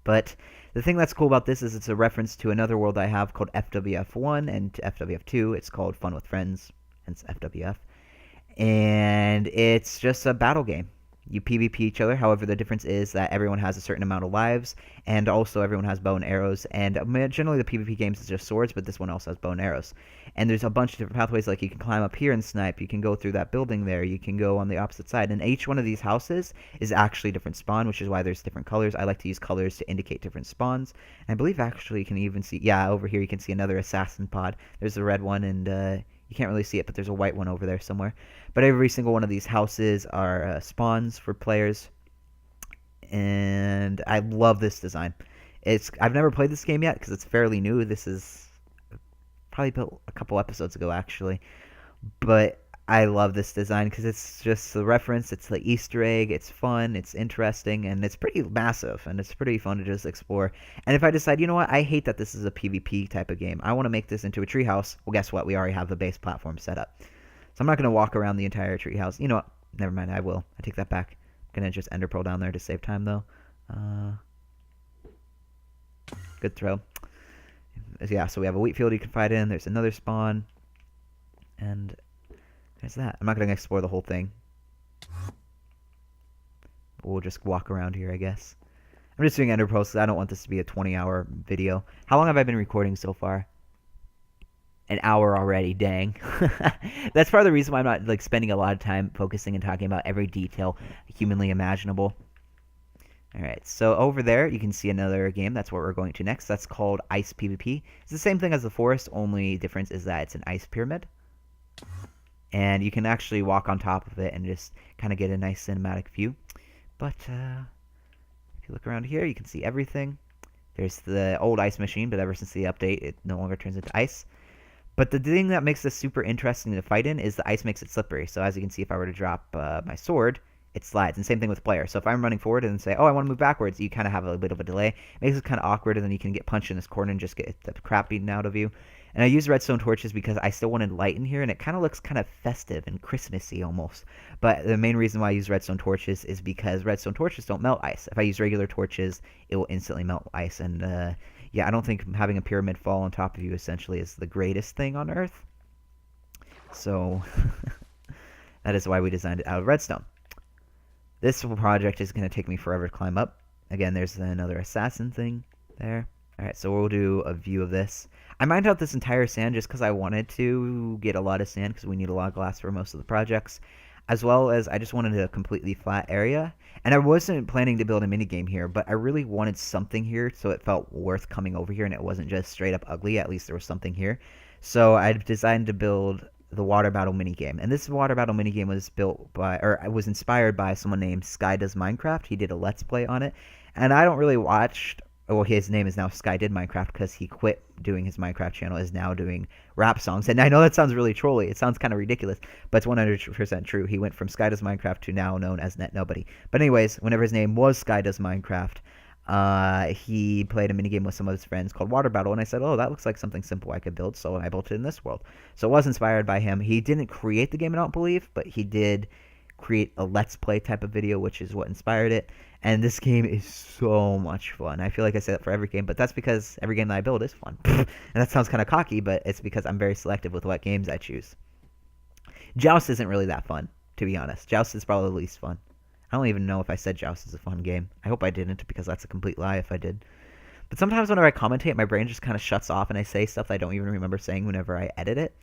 But the thing that's cool about this is it's a reference to another world I have called FWF1 and FWF2. It's called Fun with Friends, hence FWF. And it's just a battle game. You PvP each other. However, the difference is that everyone has a certain amount of lives, and also everyone has bow and arrows. And generally, the PvP games is just swords, but this one also has bow and arrows. And there's a bunch of different pathways. Like you can climb up here and snipe. You can go through that building there. You can go on the opposite side. And each one of these houses is actually a different spawn, which is why there's different colors. I like to use colors to indicate different spawns. And I believe actually you can even see, yeah, over here you can see another assassin pod. There's the red one, and you can't really see it, but there's a white one over there somewhere. But every single one of these houses are spawns for players. And I love this design. I've never played this game yet because it's fairly new. This is probably built a couple episodes ago, actually. But I love this design because it's just the reference. It's the Easter egg. It's fun. It's interesting. And it's pretty massive. And it's pretty fun to just explore. And if I decide, you know what, I hate that this is a PvP type of game. I want to make this into a treehouse. Well, guess what? We already have the base platform set up. So I'm not going to walk around the entire treehouse. You know what? Never mind. I will. I take that back. I'm going to just ender pearl down there to save time, though. Good throw. Yeah, so we have a wheat field you can fight in. There's another spawn. And there's that. I'm not going to explore the whole thing. We'll just walk around here, I guess. I'm just doing ender pearls because I don't want this to be a 20-hour video. How long have I been recording so far? An hour already, dang. That's part of the reason why I'm not like spending a lot of time focusing and talking about every detail humanly imaginable. Alright, so over there you can see another game. That's what we're going to next. That's called Ice PvP. It's the same thing as the forest, only difference is that it's an ice pyramid. And you can actually walk on top of it and just kind of get a nice cinematic view. But if you look around here, you can see everything. There's the old ice machine, but ever since the update, it no longer turns into ice. But the thing that makes this super interesting to fight in is the ice makes it slippery. So as you can see, if I were to drop my sword, it slides. And same thing with player. So if I'm running forward and say, oh, I want to move backwards, you kind of have a bit of a delay. It makes it kind of awkward, and then you can get punched in this corner and just get the crap beaten out of you. And I use redstone torches because I still wanted light in here, and it kind of looks kind of festive and Christmassy almost. But the main reason why I use redstone torches is because redstone torches don't melt ice. If I use regular torches, it will instantly melt ice. And yeah, I don't think having a pyramid fall on top of you essentially is the greatest thing on Earth. So that is why we designed it out of redstone. This project is going to take me forever to climb up. Again, there's another assassin thing there. Alright, so we'll do a view of this. I mined out this entire sand just because I wanted to get a lot of sand because we need a lot of glass for most of the projects. As well as I just wanted a completely flat area. And I wasn't planning to build a minigame here, but I really wanted something here so it felt worth coming over here and it wasn't just straight up ugly. At least there was something here. So I decided to build the water battle minigame. And this water battle minigame was built by, or was inspired by someone named Sky Does Minecraft. He did a Let's Play on it. And I don't really watch, well, his name is now Sky Did Minecraft because he quit doing his Minecraft channel, is now doing rap songs. And I know that sounds really trolly. It sounds kind of ridiculous, but it's 100% true. He went from Sky Does Minecraft to now known as Net Nobody. But anyways, whenever his name was Sky Does Minecraft, he played a minigame with some of his friends called Water Battle, and I said, oh, that looks like something simple I could build, so I built it in this world. So it was inspired by him. He didn't create the game, I don't believe, but he did create a Let's Play type of video, which is what inspired it. And this game is so much fun. I feel like I say that for every game, but that's because every game that I build is fun. And that sounds kind of cocky, but it's because I'm very selective with what games I choose. Joust isn't really that fun, to be honest. Joust is probably the least fun. I don't even know if I said Joust is a fun game. I hope I didn't, because that's a complete lie if I did. But sometimes whenever I commentate, my brain just kind of shuts off and I say stuff that I don't even remember saying whenever I edit it.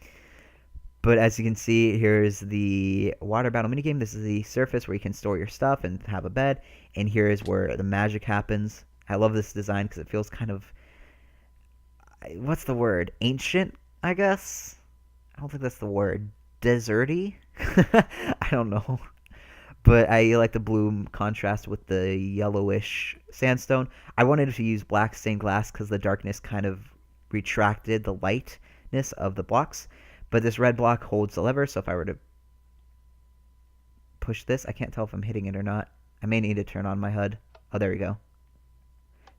But as you can see, here's the water battle minigame. This is the surface where you can store your stuff and have a bed. And here is where the magic happens. I love this design because it feels kind of, what's the word? Ancient, I guess? I don't think that's the word. Deserty? I don't know. but I like the blue contrast with the yellowish sandstone. I wanted to use black stained glass because the darkness kind of retracted the lightness of the blocks. But this red block holds the lever, so if I were to push this, I can't tell if I'm hitting it or not. I may need to turn on my HUD. Oh, there we go.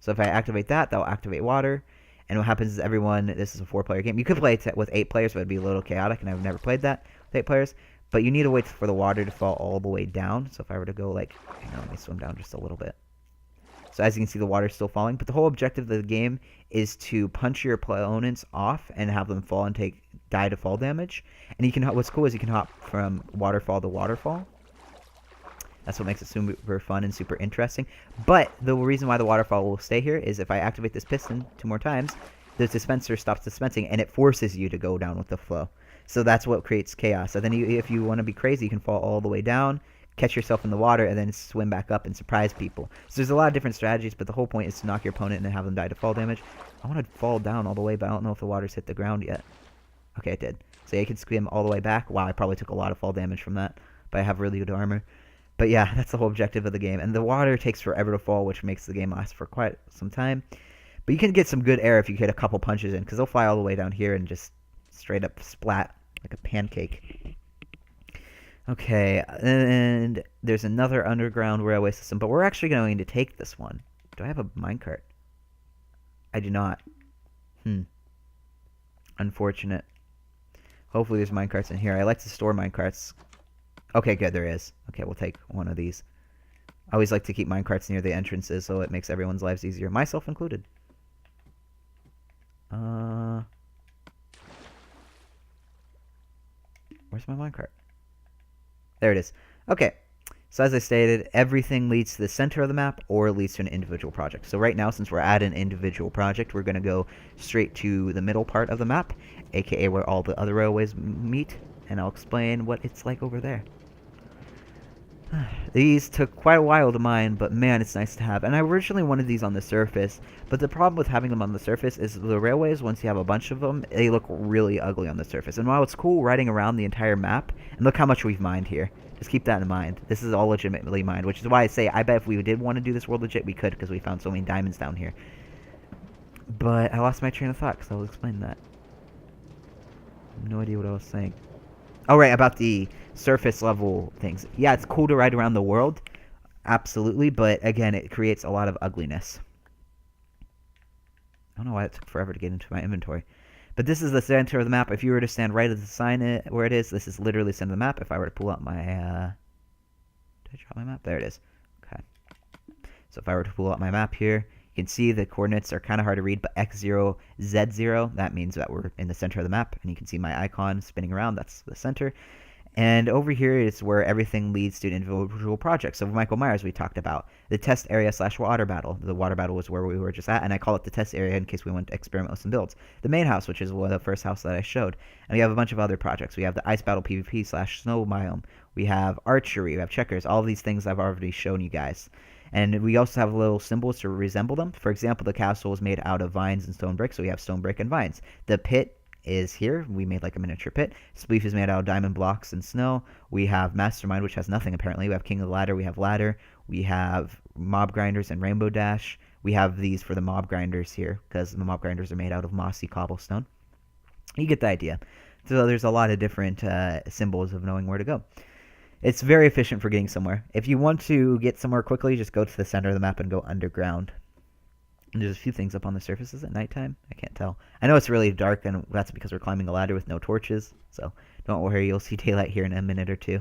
So if I activate that, that'll activate water. And what happens is everyone, this is a 4-player game. You could play it with 8 players, but it'd be a little chaotic, and I've never played that with 8 players. But you need to wait for the water to fall all the way down. So if I were to go like, hang on, let me swim down just a little bit. So as you can see, the water's still falling. But the whole objective of the game is to punch your opponents off and have them fall and die to fall damage. And you can, what's cool is you can hop from waterfall to waterfall. That's what makes it super fun and super interesting. But the reason why the waterfall will stay here is if I activate this piston 2 more times, the dispenser stops dispensing and it forces you to go down with the flow. So that's what creates chaos. So then if you want to be crazy, you can fall all the way down, catch yourself in the water, and then swim back up and surprise people. So there's a lot of different strategies, but the whole point is to knock your opponent and then have them die to fall damage. I want to fall down all the way, but I don't know if the water's hit the ground yet. Okay, it did. So yeah, you can swim all the way back. Wow, I probably took a lot of fall damage from that, but I have really good armor. But yeah, that's the whole objective of the game. And the water takes forever to fall, which makes the game last for quite some time. But you can get some good air if you get a couple punches in, because they'll fly all the way down here and just straight up splat like a pancake. Okay, and there's another underground railway system, but we're actually going to take this one. Do I have a minecart? I do not. Unfortunate. Hopefully there's minecarts in here. I like to store minecarts. Okay, good, there is. Okay, we'll take one of these. I always like to keep minecarts near the entrances so it makes everyone's lives easier, myself included. Where's my minecart? There it is. Okay, so as I stated, everything leads to the center of the map or leads to an individual project. So right now, since we're at an individual project, we're going to go straight to the middle part of the map, aka where all the other railways meet, and I'll explain what it's like over there. These took quite a while to mine, but man, it's nice to have. And I originally wanted these on the surface, but the problem with having them on the surface is the railways, once you have a bunch of them, they look really ugly on the surface. And while it's cool riding around the entire map, and look how much we've mined here. Just keep that in mind. This is all legitimately mined, which is why I say I bet if we did want to do this world legit, we could, because we found so many diamonds down here. But I lost my train of thought, because I'll explain that. I have no idea what I was saying. Oh, right, about the surface level things. Yeah, it's cool to ride around the world. Absolutely, but again, it creates a lot of ugliness. I don't know why it took forever to get into my inventory. But this is the center of the map. If you were to stand right at the sign where it is, this is literally the center of the map. If I were to pull out my... did I drop my map? There it is. Okay. So if I were to pull out my map here, you can see the coordinates are kind of hard to read, but X0, Z0, that means that we're in the center of the map. And you can see my icon spinning around. That's the center. And over here is where everything leads to an individual project. So Michael Myers we talked about. The test area / water battle. The water battle was where we were just at, and I call it the test area in case we want to experiment with some builds. The main house, which is the first house that I showed. And we have a bunch of other projects. We have the ice battle PvP / snow biome. We have archery. We have checkers. All of these things I've already shown you guys. And we also have little symbols to resemble them. For example, the castle is made out of vines and stone brick, so we have stone brick and vines. The pit is here. We made like a miniature pit. Spleef is made out of diamond blocks and snow. We have Mastermind, which has nothing apparently. We have King of the Ladder. We have Ladder. We have mob grinders and rainbow dash. We have these for the mob grinders here because the mob grinders are made out of mossy cobblestone. You get the idea. So there's a lot of different symbols of knowing where to go. It's very efficient for getting somewhere. If you want to get somewhere quickly, just go to the center of the map and go underground. And there's a few things up on the surface. Is it nighttime? I can't tell. I know it's really dark, and that's because we're climbing a ladder with no torches. So don't worry, you'll see daylight here in a minute or two.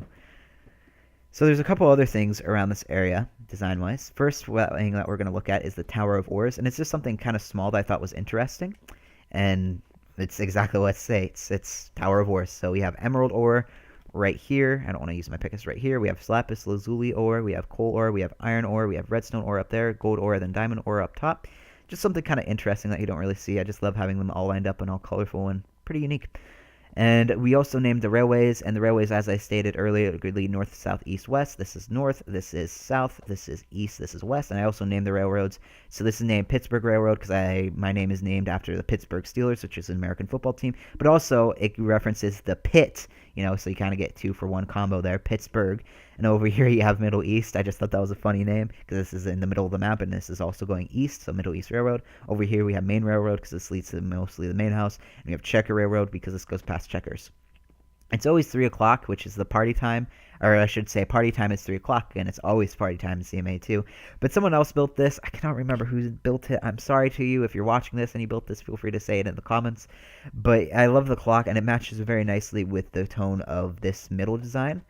So there's a couple other things around this area, design-wise. First thing that we're going to look at is the Tower of Ores. And it's just something kind of small that I thought was interesting. And it's exactly what it states. It's Tower of Ores. So we have emerald ore right here. I don't want to use my pickaxe right here. We have lapis lazuli ore. We have coal ore. We have iron ore. We have redstone ore up there. Gold ore, then diamond ore up top. Just something kind of interesting that you don't really see. I just love having them all lined up and all colorful and pretty unique. And we also named the railways, and the railways, as I stated earlier, could lead north, south, east, west. This is north, this is south, this is east, this is west, and I also named the railroads. So this is named Pittsburgh Railroad because my name is named after the Pittsburgh Steelers, which is an American football team, but also it references the pit. you know, so you kind of get 2-for-1 combo there. Pittsburgh. And over here you have Middle East. I just thought that was a funny name because this is in the middle of the map and this is also going east, so Middle East Railroad. Over here we have Main Railroad because this leads to mostly the main house. And we have Checker Railroad because this goes past Checkers. It's always 3 o'clock, which is the party time. Or I should say party time is 3 o'clock, and it's always party time in c.m.a. too. But someone else built this. I cannot remember who built it. I'm sorry to you if you're watching this and you built this. Feel free to say it in the comments. But I love the clock, and it matches very nicely with the tone of this middle design.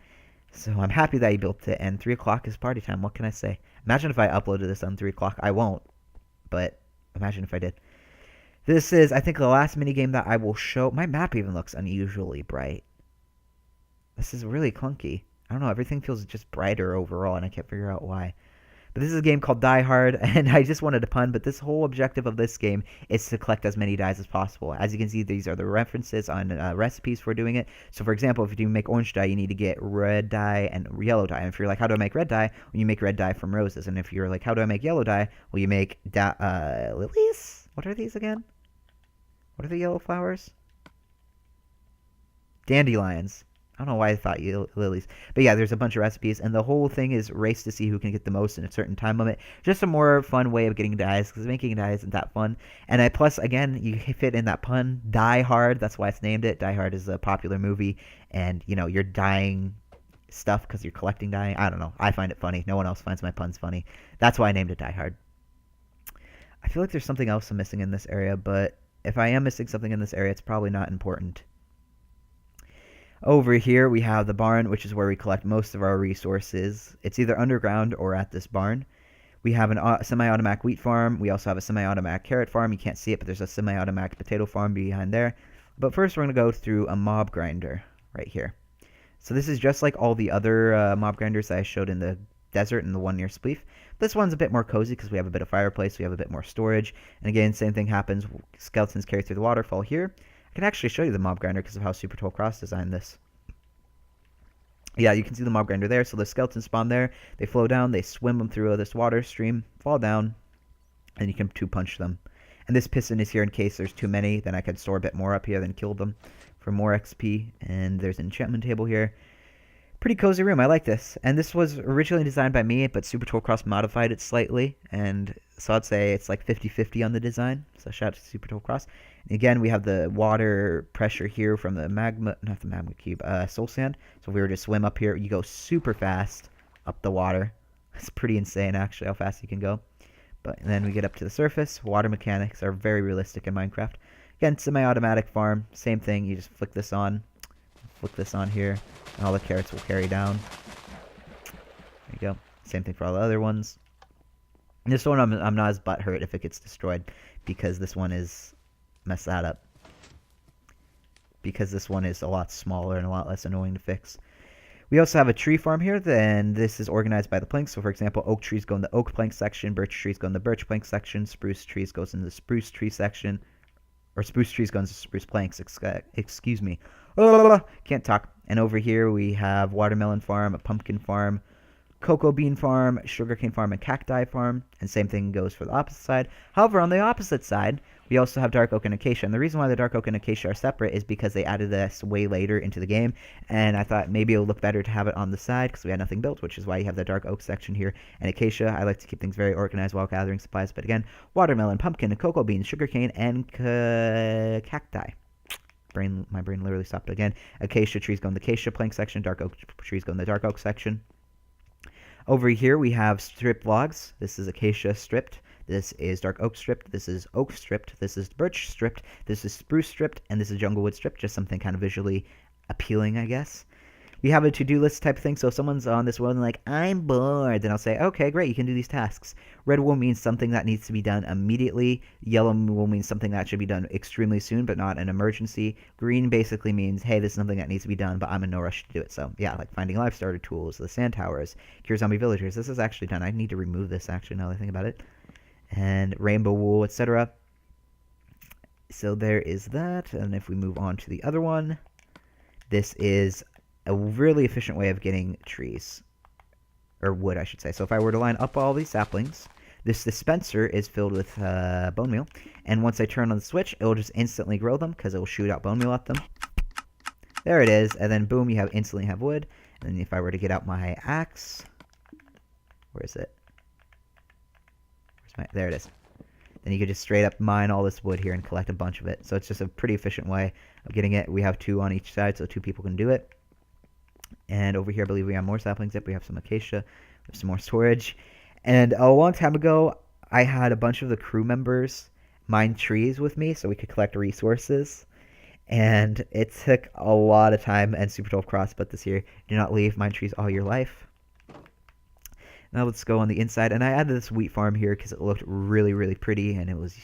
So I'm happy that you built it, and 3 o'clock is party time. What can I say? Imagine if I uploaded this on 3 o'clock. I won't, but imagine if I did. This is, I think, the last minigame that I will show. My map even looks unusually bright. This is really clunky. I don't know, everything feels just brighter overall, and I can't figure out why. But this is a game called Die Hard, and I just wanted to pun, but this whole objective of this game is to collect as many dies as possible. As you can see, these are the references on recipes for doing it. So for example, if you make orange dye, you need to get red dye and yellow dye. And if you're like, how do I make red dye? Well, you make red dye from roses. And if you're like, how do I make yellow dye? Well, you make lilies? What are these again? What are the yellow flowers? Dandelions. I don't know why I thought lilies. But yeah, there's a bunch of recipes, and the whole thing is race to see who can get the most in a certain time limit. Just a more fun way of getting dyes, because making dyes isn't that fun. And plus, again, you fit in that pun, Die Hard. That's why it's named it. Die Hard is a popular movie, and, you know, you're dyeing stuff because you're collecting dye. I don't know. I find it funny. No one else finds my puns funny. That's why I named it Die Hard. I feel like there's something else I'm missing in this area, but if I am missing something in this area, it's probably not important. Over here we have the barn, which is where we collect most of our resources. It's either underground or at this barn. We have a semi-automatic wheat farm. We also have a semi-automatic carrot farm. You can't see it, but there's a semi-automatic potato farm behind there. But first we're going to go through a mob grinder right here. So this is just like all the other mob grinders that I showed in the desert and the one near Spleef. This one's a bit more cozy because we have a bit of fireplace. We have a bit more storage. And again, same thing happens. Skeletons carry through the waterfall here. I can actually show you the mob grinder because of how Super Toll Cross designed this. Yeah, you can see the mob grinder there. So the skeletons spawn there. They flow down. They swim them through this water stream, fall down, and you can two-punch them. And this piston is here in case there's too many. Then I could store a bit more up here, then kill them for more XP. And there's an enchantment table here. Pretty cozy room. I like this. And this was originally designed by me, but Super Toll Cross modified it slightly. And so I'd say it's like 50-50 on the design. So shout out to Super Toll Cross. And again, we have the water pressure here from the magma, not the magma cube, soul sand. So if we were to swim up here, you go super fast up the water. It's pretty insane, actually, how fast you can go. But then we get up to the surface. Water mechanics are very realistic in Minecraft. Again, semi-automatic farm. Same thing. You just flick this on here, and all the carrots will carry down. There you go. Same thing for all the other ones. This one I'm not as butthurt if it gets destroyed, because this one is mess that up. Because this one is a lot smaller and a lot less annoying to fix. We also have a tree farm here, then this is organized by the planks. So for example, oak trees go in the oak plank section, birch trees go in the birch plank section, spruce trees goes in the spruce tree section, or spruce trees go into spruce planks, excuse me. Can't talk. And over here we have watermelon farm, a pumpkin farm, cocoa bean farm, sugarcane farm, and cacti farm. And same thing goes for the opposite side. However, on the opposite side, we also have dark oak and acacia. And the reason why the dark oak and acacia are separate is because they added this way later into the game. And I thought maybe it would look better to have it on the side because we had nothing built, which is why you have the dark oak section here. And acacia, I like to keep things very organized while gathering supplies. But again, watermelon, pumpkin, cocoa beans, sugarcane, and cacti. My brain literally stopped again. Acacia trees go in the acacia plank section. Dark oak trees go in the dark oak section. Over here we have stripped logs. This is acacia stripped. This is dark oak stripped. This is oak stripped. This is birch stripped. This is spruce stripped. And this is jungle wood stripped. Just something kind of visually appealing, I guess. We have a to-do list type of thing. So if someone's on this world and like, I'm bored, then I'll say, okay, great, you can do these tasks. Red wool means something that needs to be done immediately. Yellow wool means something that should be done extremely soon, but not an emergency. Green basically means, hey, this is something that needs to be done, but I'm in no rush to do it. So yeah, like finding life starter tools, the sand towers, cure zombie villagers. This is actually done. I need to remove this actually now that I think about it. And rainbow wool, etc. So there is that. And if we move on to the other one, this is a really efficient way of getting trees, or wood, I should say. So if I were to line up all these saplings, this dispenser is filled with bone meal, and once I turn on the switch, it will just instantly grow them because it will shoot out bone meal at them. There it is. And then boom, you instantly have wood. And then if I were to get out my axe, where is it? There it is. Then you could just straight up mine all this wood here and collect a bunch of it. So it's just a pretty efficient way of getting it. We have 2 on each side, so 2 people can do it. And over here, I believe we have more saplings. Yep, we have some acacia. We have some more storage. And a long time ago, I had a bunch of the crew members mine trees with me so we could collect resources. And it took a lot of time and Super 12 cross, but this year, do not leave mine trees all your life. Now let's go on the inside. And I added this wheat farm here because it looked really, really pretty. And it was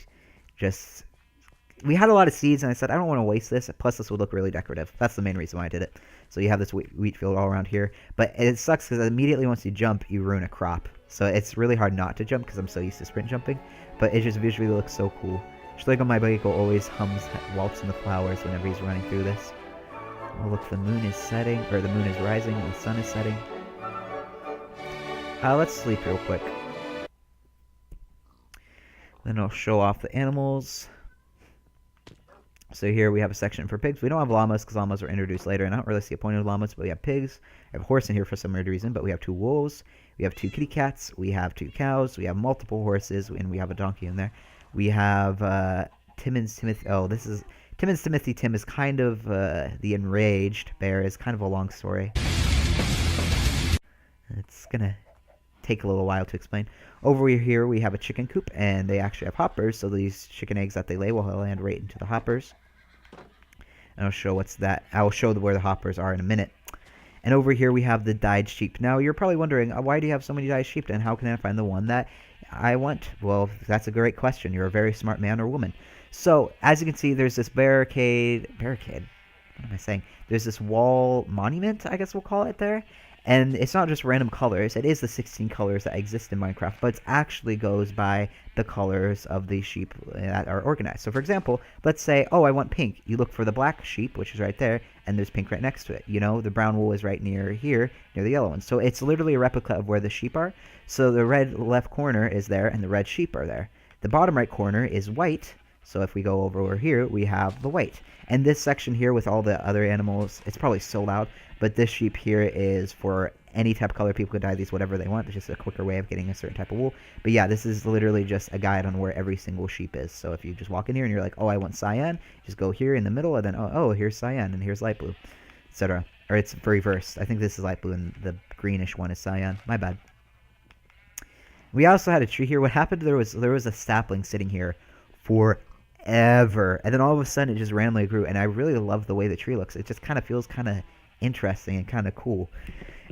just... We had a lot of seeds, and I said, I don't want to waste this. Plus, this would look really decorative. That's the main reason why I did it. So you have this wheat field all around here. But it sucks because immediately once you jump, you ruin a crop. So it's really hard not to jump because I'm so used to sprint jumping. But it just visually looks so cool. Schlegel, my vehicle, always waltz in the flowers whenever he's running through this. Oh, look, the moon is setting, or the moon is rising, and the sun is setting. Let's sleep real quick. Then I'll show off the animals. So here we have a section for pigs. We don't have llamas because llamas were introduced later, and I don't really see a point of llamas, but we have pigs. We have a horse in here for some weird reason, but we have 2 wolves. We have 2 kitty cats. We have 2 cows. We have multiple horses, and we have a donkey in there. We have Timmons Timothy. Oh, this is Timmons Timothy. Tim is kind of the enraged bear. Is kind of a long story. It's gonna take a little while to explain. Over here we have a chicken coop, and they actually have hoppers. So these chicken eggs that they lay will land right into the hoppers. And I'll show I'll show where the hoppers are in a minute. And over here we have the dyed sheep. Now you're probably wondering, why do you have so many dyed sheep, and how can I find the one that I want? Well, that's a great question. You're a very smart man or woman. So as you can see, there's this barricade. What am I saying? There's this wall monument, I guess we'll call it there. And it's not just random colors. It is the 16 colors that exist in Minecraft, but it actually goes by the colors of the sheep that are organized. So for example, let's say, oh, I want pink. You look for the black sheep, which is right there, and there's pink right next to it. You know, the brown wool is right near here, near the yellow one. So it's literally a replica of where the sheep are. So the red left corner is there, and the red sheep are there. The bottom right corner is white. So if we go over here, we have the white. And this section here with all the other animals, it's probably so loud, but this sheep here is for any type of color. People could dye these whatever they want. It's just a quicker way of getting a certain type of wool. But yeah, this is literally just a guide on where every single sheep is. So if you just walk in here and you're like, oh, I want cyan, just go here in the middle, and then, oh, here's cyan, and here's light blue, etc. Or it's reversed. I think this is light blue, and the greenish one is cyan. My bad. We also had a tree here. What happened, there was a sapling sitting here forever, and then all of a sudden it just randomly grew, and I really love the way the tree looks. It just kind of feels kind of interesting and kind of cool.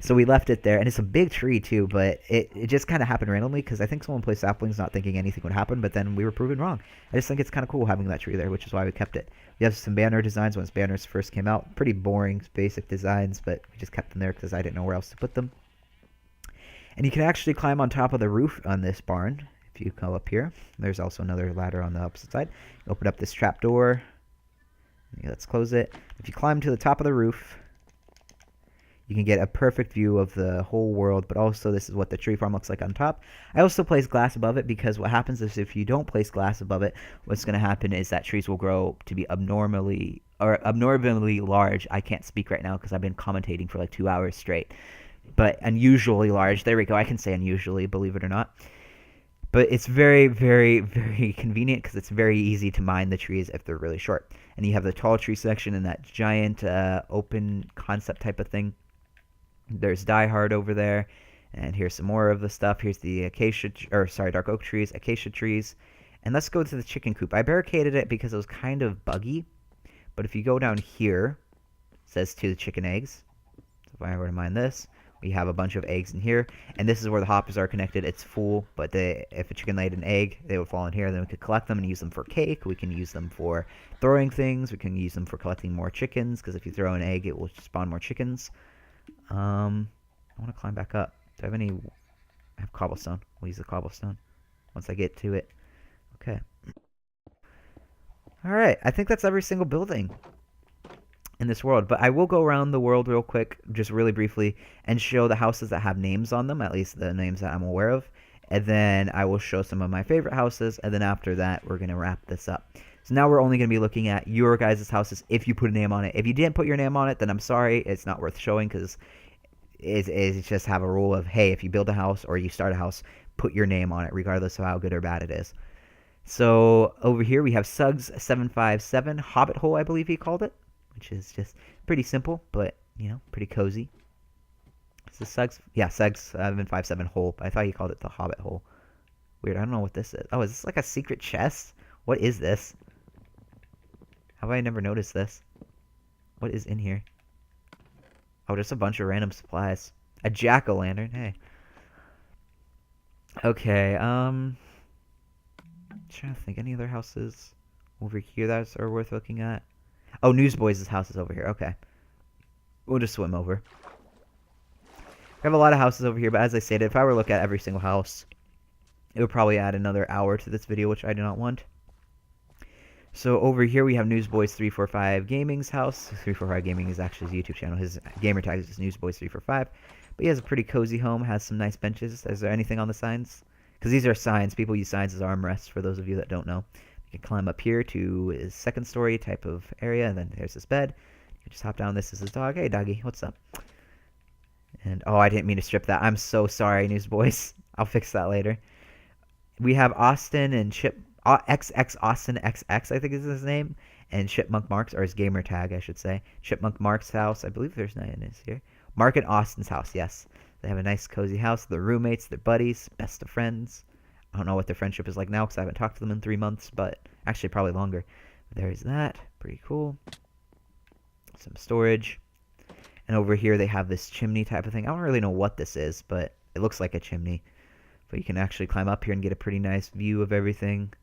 So we left it there, and it's a big tree too, but it just kind of happened randomly because I think someone placed saplings not thinking anything would happen, but then we were proven wrong. I just think it's kind of cool having that tree there, which is why we kept it. We have some banner designs once banners first came out. Pretty boring, basic designs, but we just kept them there because I didn't know where else to put them. And you can actually climb on top of the roof on this barn. If you go up here, there's also another ladder on the opposite side. You open up this trap door. Let's close it. If you climb to the top of the roof, you can get a perfect view of the whole world, but also this is what the tree farm looks like on top. I also place glass above it because what happens is if you don't place glass above it, what's going to happen is that trees will grow to be abnormally large. I can't speak right now because I've been commentating for like 2 hours straight. But unusually large. There we go. I can say unusually, believe it or not. But it's very, very, very convenient because it's very easy to mine the trees if they're really short. And you have the tall tree section and that giant open concept type of thing. There's Die Hard over there. And here's some more of the stuff. Here's the dark oak trees, acacia trees. And let's go to the chicken coop. I barricaded it because it was kind of buggy. But if you go down here, it says to the chicken eggs. So if I were to mine this, we have a bunch of eggs in here, and this is where the hoppers are connected. It's full, but if a chicken laid an egg, they would fall in here. Then we could collect them and use them for cake. We can use them for throwing things. We can use them for collecting more chickens, because if you throw an egg, it will spawn more chickens. I want to climb back up. Do I have any? I have cobblestone. We'll use the cobblestone once I get to it. Okay. All right. I think that's every single building in this world, but I will go around the world real quick, just really briefly, and show the houses that have names on them, at least the names that I'm aware of, and then I will show some of my favorite houses, and then after that we're going to wrap this up. So now we're only going to be looking at your guys' houses if you put a name on it. If you didn't put your name on it, then I'm sorry. It's not worth showing because it's just have a rule of, hey, if you build a house or you start a house, put your name on it regardless of how good or bad it is. So over here we have Suggs757, Hobbit Hole, I believe he called it, which is just pretty simple, but, you know, pretty cozy. Is this Suggs? Yeah, Suggs757 Hole. I thought he called it the Hobbit Hole. Weird, I don't know what this is. Oh, is this like a secret chest? What is this? How have I never noticed this? What is in here? Oh, just a bunch of random supplies. A jack-o'-lantern, hey. Okay, trying to think, any other houses over here that are worth looking at? Oh, Newsboys' house is over here. Okay. We'll just swim over. We have a lot of houses over here, but as I stated, if I were to look at every single house, it would probably add another hour to this video, which I do not want. So over here we have Newsboys345 Gaming's house. 345 Gaming is actually his YouTube channel. His gamer tag is Newsboys345. But he has a pretty cozy home, has some nice benches. Is there anything on the signs? Because these are signs. People use signs as armrests, for those of you that don't know. You can climb up here to his second story type of area, and then there's his bed. You can just hop down. This is his dog. Hey, doggy, what's up? And, oh, I didn't mean to strip that. I'm so sorry, Newsboys. I'll fix that later. We have Austin and XX Austin XX, I think is his name, and Chipmunk Marks, or his gamer tag, I should say. Chipmunk Marks' house. I believe there's 9 is here. Mark and Austin's house, yes. They have a nice, cozy house. They're roommates. They're buddies. Best of friends. I don't know what their friendship is like now because I haven't talked to them in 3 months, but actually probably longer. There's that. Pretty cool. Some storage. And over here they have this chimney type of thing. I don't really know what this is, but it looks like a chimney. But you can actually climb up here and get a pretty nice view of everything.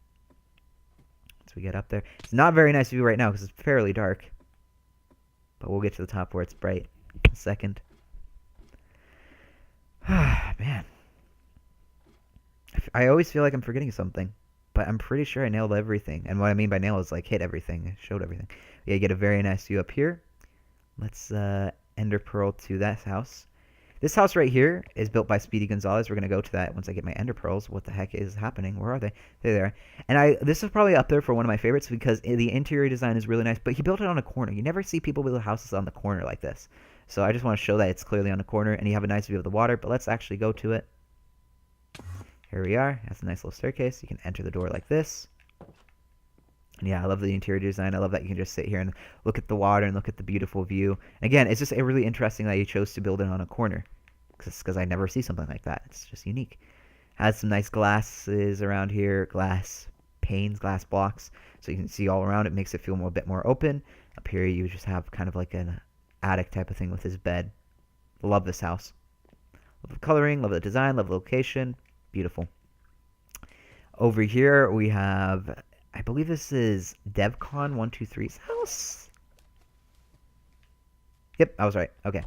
Once we get up there. It's not a very nice view right now because it's fairly dark. But we'll get to the top where it's bright in a second. Man. I always feel like I'm forgetting something. But I'm pretty sure I nailed everything. And what I mean by nail is like hit everything. Showed everything. Yeah, you get a very nice view up here. Let's ender pearl to that house. This house right here is built by Speedy Gonzalez. We're going to go to that once I get my ender pearls. What the heck is happening? Where are they? They're there. And this is probably up there for one of my favorites because the interior design is really nice. But he built it on a corner. You never see people build houses on the corner like this. So I just want to show that it's clearly on a corner. And you have a nice view of the water. But let's actually go to it. Here we are. That's a nice little staircase. You can enter the door like this. And yeah, I love the interior design. I love that you can just sit here and look at the water and look at the beautiful view. And again, it's just really interesting that you chose to build it on a corner. Because I never see something like that. It's just unique. Has some nice glasses around here. Glass panes, glass blocks. So you can see all around. It makes it feel a bit more open. Up here you just have kind of like an attic type of thing with his bed. Love this house. Love the coloring. Love the design. Love the location. Beautiful. Over here we have... I believe this is DevCon123's house. Yep, I was right. Okay.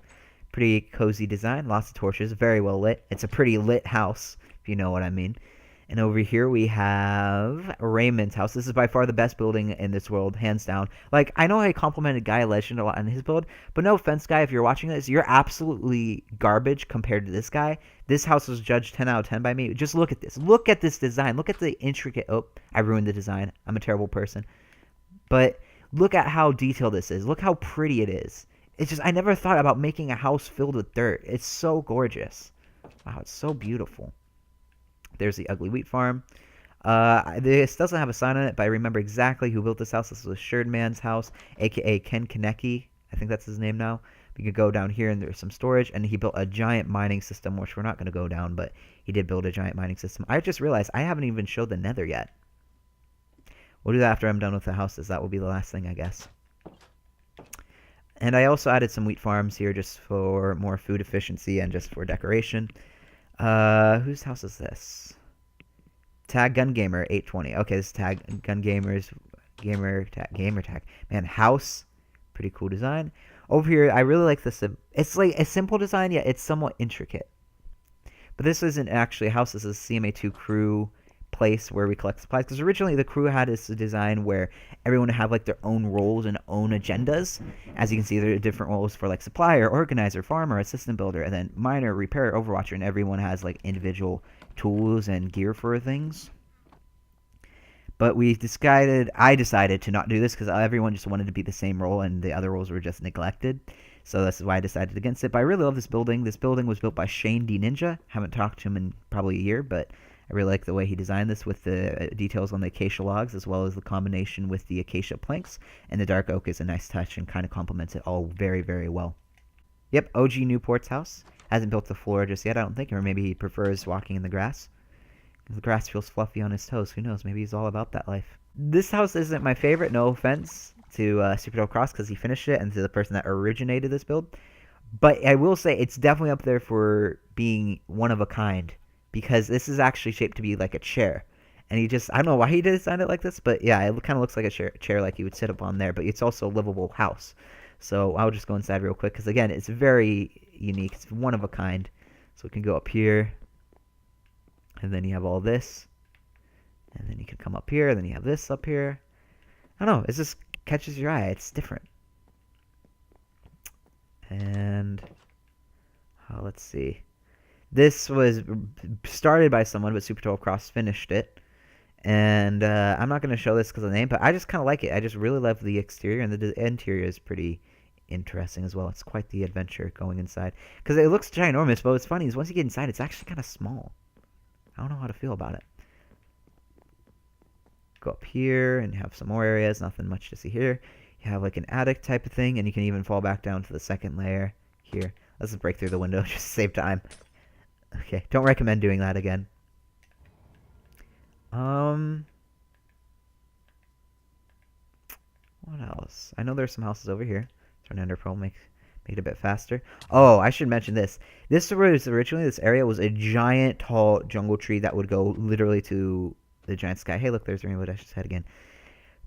Pretty cozy design. Lots of torches. Very well lit. It's a pretty lit house, if you know what I mean. And over here we have Raymond's house. This is by far the best building in this world, hands down. Like, I know I complimented Gaia Legend a lot on his build, but no offense, Guy, if you're watching this, you're absolutely garbage compared to this guy. This house was judged 10 out of 10 by me. Just look at this. Look at this design. Look at the intricate... Oh, I ruined the design. I'm a terrible person. But look at how detailed this is. Look how pretty it is. It's just, I never thought about making a house filled with dirt. It's so gorgeous. Wow, it's so beautiful. There's the ugly wheat farm. This doesn't have a sign on it, but I remember exactly who built this house. This was Assured Man's house, a.k.a. Ken Konecki. I think that's his name now. We could go down here, and there's some storage, and he built a giant mining system, which we're not going to go down, but he did build a giant mining system. I just realized I haven't even showed the Nether yet. We'll do that after I'm done with the houses. That will be the last thing, I guess. And I also added some wheat farms here just for more food efficiency and just for decoration. Whose house is this? Tag Gun Gamer 820. Okay, this is Tag Gun Gamer's gamer tag. Man, house, pretty cool design. Over here, I really like this. It's like a simple design, yet it's somewhat intricate. But this isn't actually a house. This is a CMA2 crew place where we collect supplies. Because originally the crew had this design where everyone would have like their own roles and own agendas. As you can see, there are different roles for like supplier, organizer, farmer, assistant builder, and then miner, repairer, overwatcher, and everyone has like individual tools and gear for things. But I decided to not do this because everyone just wanted to be the same role and the other roles were just neglected. So this is why I decided against it. But I really love this building. This building was built by Shane D. Ninja. Haven't talked to him in probably a year, but I really like the way he designed this with the details on the acacia logs as well as the combination with the acacia planks. And the dark oak is a nice touch and kind of complements it all very, very well. Yep, OG Newport's house. Hasn't built the floor just yet, I don't think. Or maybe he prefers walking in the grass. The grass feels fluffy on his toes. Who knows? Maybe he's all about that life. This house isn't my favorite. No offense to Super Double Cross because he finished it and to the person that originated this build. But I will say it's definitely up there for being one of a kind because this is actually shaped to be like a chair. And I don't know why he designed it like this, but yeah, it kind of looks like a chair like you would sit up on there, but it's also a livable house. So I'll just go inside real quick because, again, it's very unique. It's one of a kind. So we can go up here, and then you have all this. And then you can come up here, and then you have this up here. I don't know. It just catches your eye. It's different. And let's see. This was started by someone, but Super 12 Cross finished it. And I'm not going to show this because of the name, but I just kind of like it. I just really love the exterior, and the interior is pretty interesting as well. It's quite the adventure going inside. Because it looks ginormous, but what's funny is once you get inside, it's actually kind of small. I don't know how to feel about it. Go up here and have some more areas. Nothing much to see here. You have like an attic type of thing, and you can even fall back down to the second layer here. Let's just break through the window just to save time. Okay, don't recommend doing that again. What else? I know there's some houses over here. Turn Ender Pearl, make it a bit faster. Oh, I should mention this. This area was a giant, tall jungle tree that would go literally to the giant sky. Hey, look, there's Rainbow Dash's head again.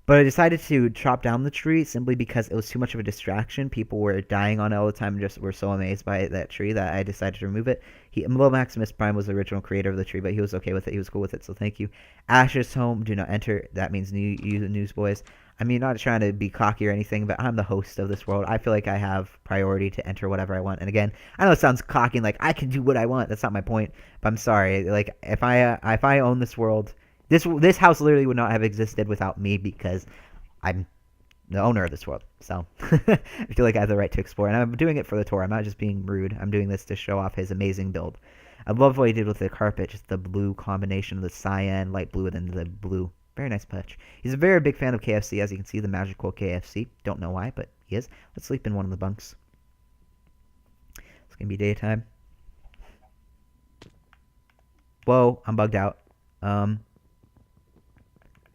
But I decided to chop down the tree simply because it was too much of a distraction. People were dying on it all the time and just were so amazed by that tree that I decided to remove it. Lil Maximus Prime was the original creator of the tree, but he was okay with it. He was cool with it, so thank you. Ash's home, do not enter. That means newsboys. I mean, not trying to be cocky or anything, but I'm the host of this world. I feel like I have priority to enter whatever I want. And again, I know it sounds cocky and like I can do what I want. That's not my point. But I'm sorry. Like if I own this world, this house literally would not have existed without me because I'm the owner of this world. So I feel like I have the right to explore. And I'm doing it for the tour. I'm not just being rude. I'm doing this to show off his amazing build. I love what he did with the carpet. Just the blue combination of the cyan, light blue, and then the blue. Very nice touch. He's a very big fan of KFC, as you can see, the magical KFC. Don't know why, but he is. Let's sleep in one of the bunks. It's going to be daytime. Whoa, I'm bugged out.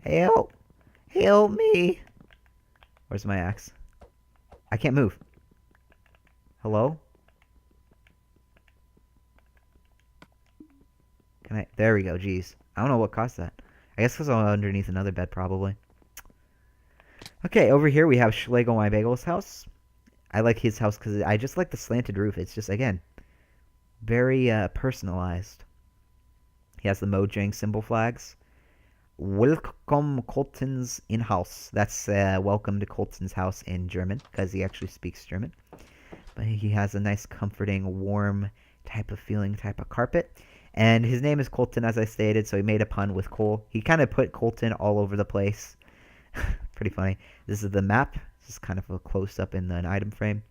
Help! Help me! Where's my axe? I can't move. Hello? Can I? There we go, jeez. I don't know what caused that. I guess because I'm underneath another bed, probably. Okay, over here we have Schlegel My Bagel's house. I like his house because I just like the slanted roof. It's just, again, very personalized. He has the Mojang symbol flags. Welcome Colton's in-house. That's welcome to Colton's house in German because he actually speaks German. But he has a nice, comforting, warm type of feeling, type of carpet. And his name is Colton, as I stated, so he made a pun with coal. He kind of put Colton all over the place. Pretty funny. This is the map. This is kind of a close-up in an item frame.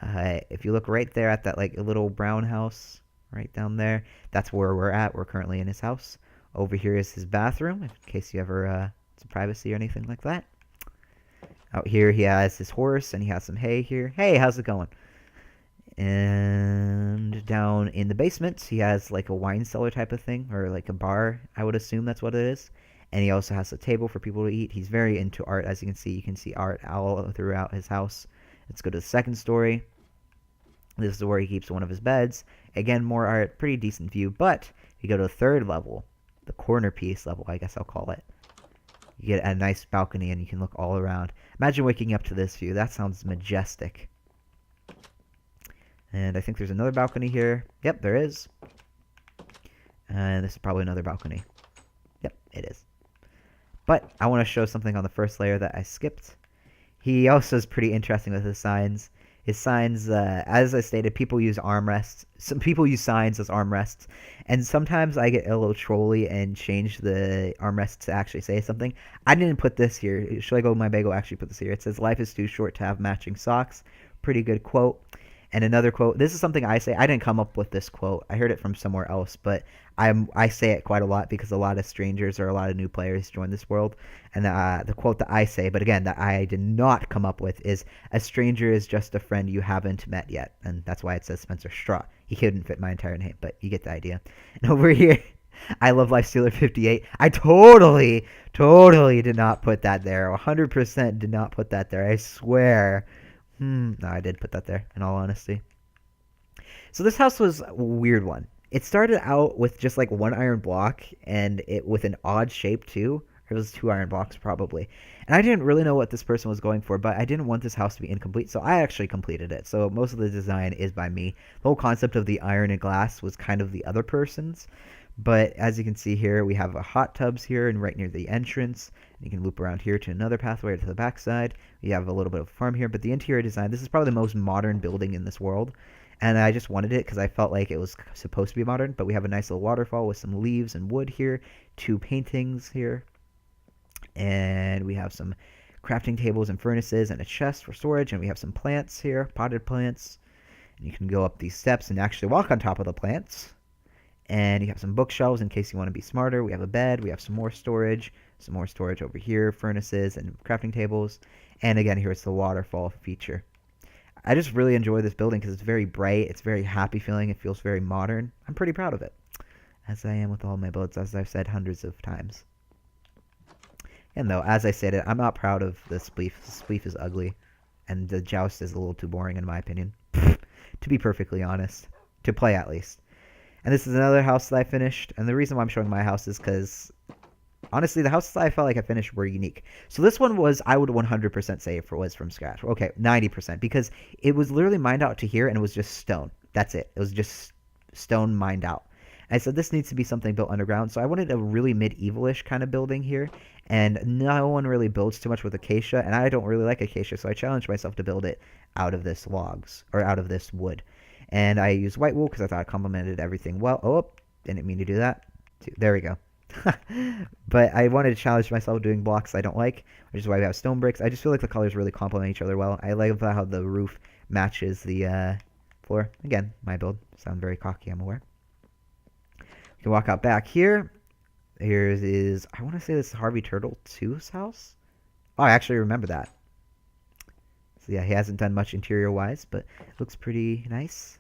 If you look right there at that like little brown house, right down there, that's where we're at. We're currently in his house. Over here is his bathroom, in case you ever some privacy or anything like that. Out here he has his horse, and he has some hay here. Hey, how's it going? And down in the basement, he has like a wine cellar type of thing, or like a bar, I would assume that's what it is. And he also has a table for people to eat. He's very into art, as you can see. You can see art all throughout his house. Let's go to the second story. This is where he keeps one of his beds. Again, more art, pretty decent view. But if you go to the third level, the corner piece level, I guess I'll call it, you get a nice balcony and you can look all around. Imagine waking up to this view. That sounds majestic. And I think there's another balcony here. Yep, there is. And this is probably another balcony. Yep, it is. But I want to show something on the first layer that I skipped. He also is pretty interesting with his signs. His signs, as I stated, people use armrests. Some people use signs as armrests, and sometimes I get a little trolly and change the armrest to actually say something. I didn't put this here. Should I go my bagel? Actually, put this here. It says, "Life is too short to have matching socks." Pretty good quote. And another quote. This is something I say. I didn't come up with this quote. I heard it from somewhere else, but I say it quite a lot because a lot of strangers or a lot of new players join this world. And the quote that I say, but again, that I did not come up with, is, "A stranger is just a friend you haven't met yet." And that's why it says Spencer Strott. He couldn't fit my entire name, but you get the idea. And over here, I love Lifestealer 58. I totally did not put that there. 100% did not put that there. I swear. No, I did put that there, in all honesty. So this house was a weird one. It started out with just like one iron block, and it with an odd shape too. It was 2 iron blocks probably. And I didn't really know what this person was going for, but I didn't want this house to be incomplete, so I actually completed it. So most of the design is by me. The whole concept of the iron and glass was kind of the other person's. But as you can see here, we have a hot tubs here and right near the entrance. You can loop around here to another pathway to the backside. We have a little bit of farm here, but the interior design, this is probably the most modern building in this world. And I just wanted it because I felt like it was supposed to be modern. But we have a nice little waterfall with some leaves and wood here. 2 paintings here. And we have some crafting tables and furnaces and a chest for storage. And we have some plants here, potted plants. And you can go up these steps and actually walk on top of the plants. And you have some bookshelves in case you want to be smarter. We have a bed. We have some more storage over here, furnaces and crafting tables. And again, here's the waterfall feature. I just really enjoy this building because it's very bright. It's very happy feeling. It feels very modern. I'm pretty proud of it, as I am with all my builds, as I've said hundreds of times. And though, as I said, I'm not proud of the Spleef. The Spleef is ugly, and the joust is a little too boring in my opinion, to be perfectly honest. To play, at least. And this is another house that I finished. And the reason why I'm showing my house is because, honestly, the houses that I felt like I finished were unique. So this one was, I would 100% say it was from scratch. Okay, 90%. Because it was literally mined out to here, and it was just stone. That's it. It was just stone mined out. And I said, this needs to be something built underground. So I wanted a really medieval-ish kind of building here. And no one really builds too much with acacia. And I don't really like acacia, so I challenged myself to build it out of this logs, or out of this wood. And I used white wool because I thought it complemented everything well. Oh, didn't mean to do that. There we go. But I wanted to challenge myself doing blocks I don't like, which is why we have stone bricks. I just feel like the colors really complement each other well. I like how the roof matches the floor. Again, my build. Sound very cocky, I'm aware. You can walk out back here. Here is, I want to say this is Harvey Turtle 2's house. Oh, I actually remember that. So yeah, he hasn't done much interior-wise, but it looks pretty nice.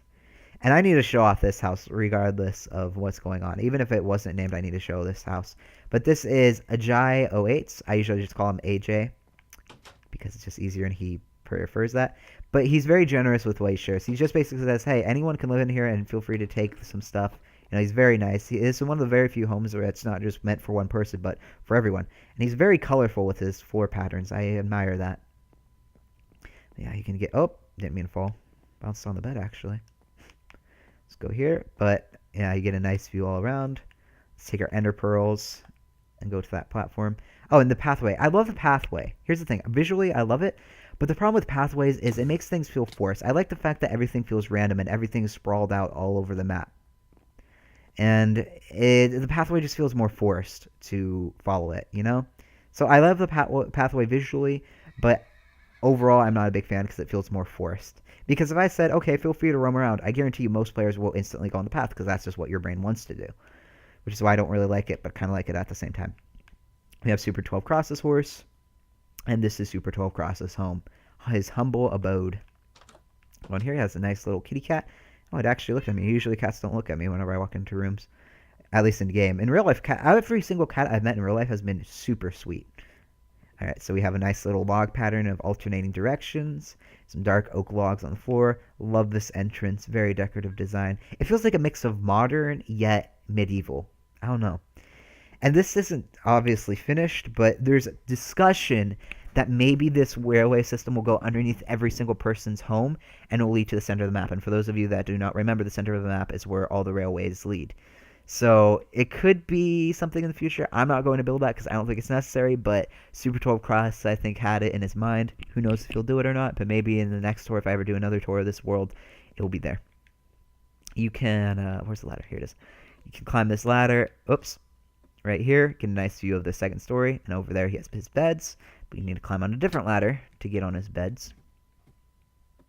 And I need to show off this house regardless of what's going on. Even if it wasn't named, I need to show this house. But this is Ajay 08. I usually just call him AJ because it's just easier and he prefers that. But he's very generous with what he shares. He just basically says, hey, anyone can live in here and feel free to take some stuff. You know, he's very nice. He is one of the very few homes where it's not just meant for one person, but for everyone. And he's very colorful with his floor patterns. I admire that. Yeah, you can get... Oh, didn't mean to fall. Bounced on the bed, actually. Let's go here. But, yeah, you get a nice view all around. Let's take our ender pearls and go to that platform. Oh, and the pathway. I love the pathway. Here's the thing. Visually, I love it. But the problem with pathways is it makes things feel forced. I like the fact that everything feels random and everything is sprawled out all over the map. And the pathway just feels more forced to follow it, you know? So I love the pathway visually, but overall I'm not a big fan because it feels more forced. Because if I said, okay, feel free to roam around, I guarantee you most players will instantly go on the path because that's just what your brain wants to do. Which is why I don't really like it, but kind of like it at the same time. We have Super 12 Cross's horse, and this is Super 12 Cross's home. His humble abode. One here, he has a nice little kitty cat. Oh, it actually looked at me. Usually cats don't look at me whenever I walk into rooms. At least in game. In real life, every single cat I've met in real life has been super sweet. Alright, so we have a nice little log pattern of alternating directions. Some dark oak logs on the floor. Love this entrance. Very decorative design. It feels like a mix of modern yet medieval. I don't know. And this isn't obviously finished, but there's discussion that maybe this railway system will go underneath every single person's home and will lead to the center of the map. And for those of you that do not remember, the center of the map is where all the railways lead. So it could be something in the future. I'm not going to build that because I don't think it's necessary, but Super 12 Cross, I think, had it in his mind. Who knows if he'll do it or not, but maybe in the next tour, if I ever do another tour of this world, it will be there. You can, where's the ladder? Here it is. You can climb this ladder. Oops. Right here, get a nice view of the second story, and over there he has his beds, but you need to climb on a different ladder to get on his beds.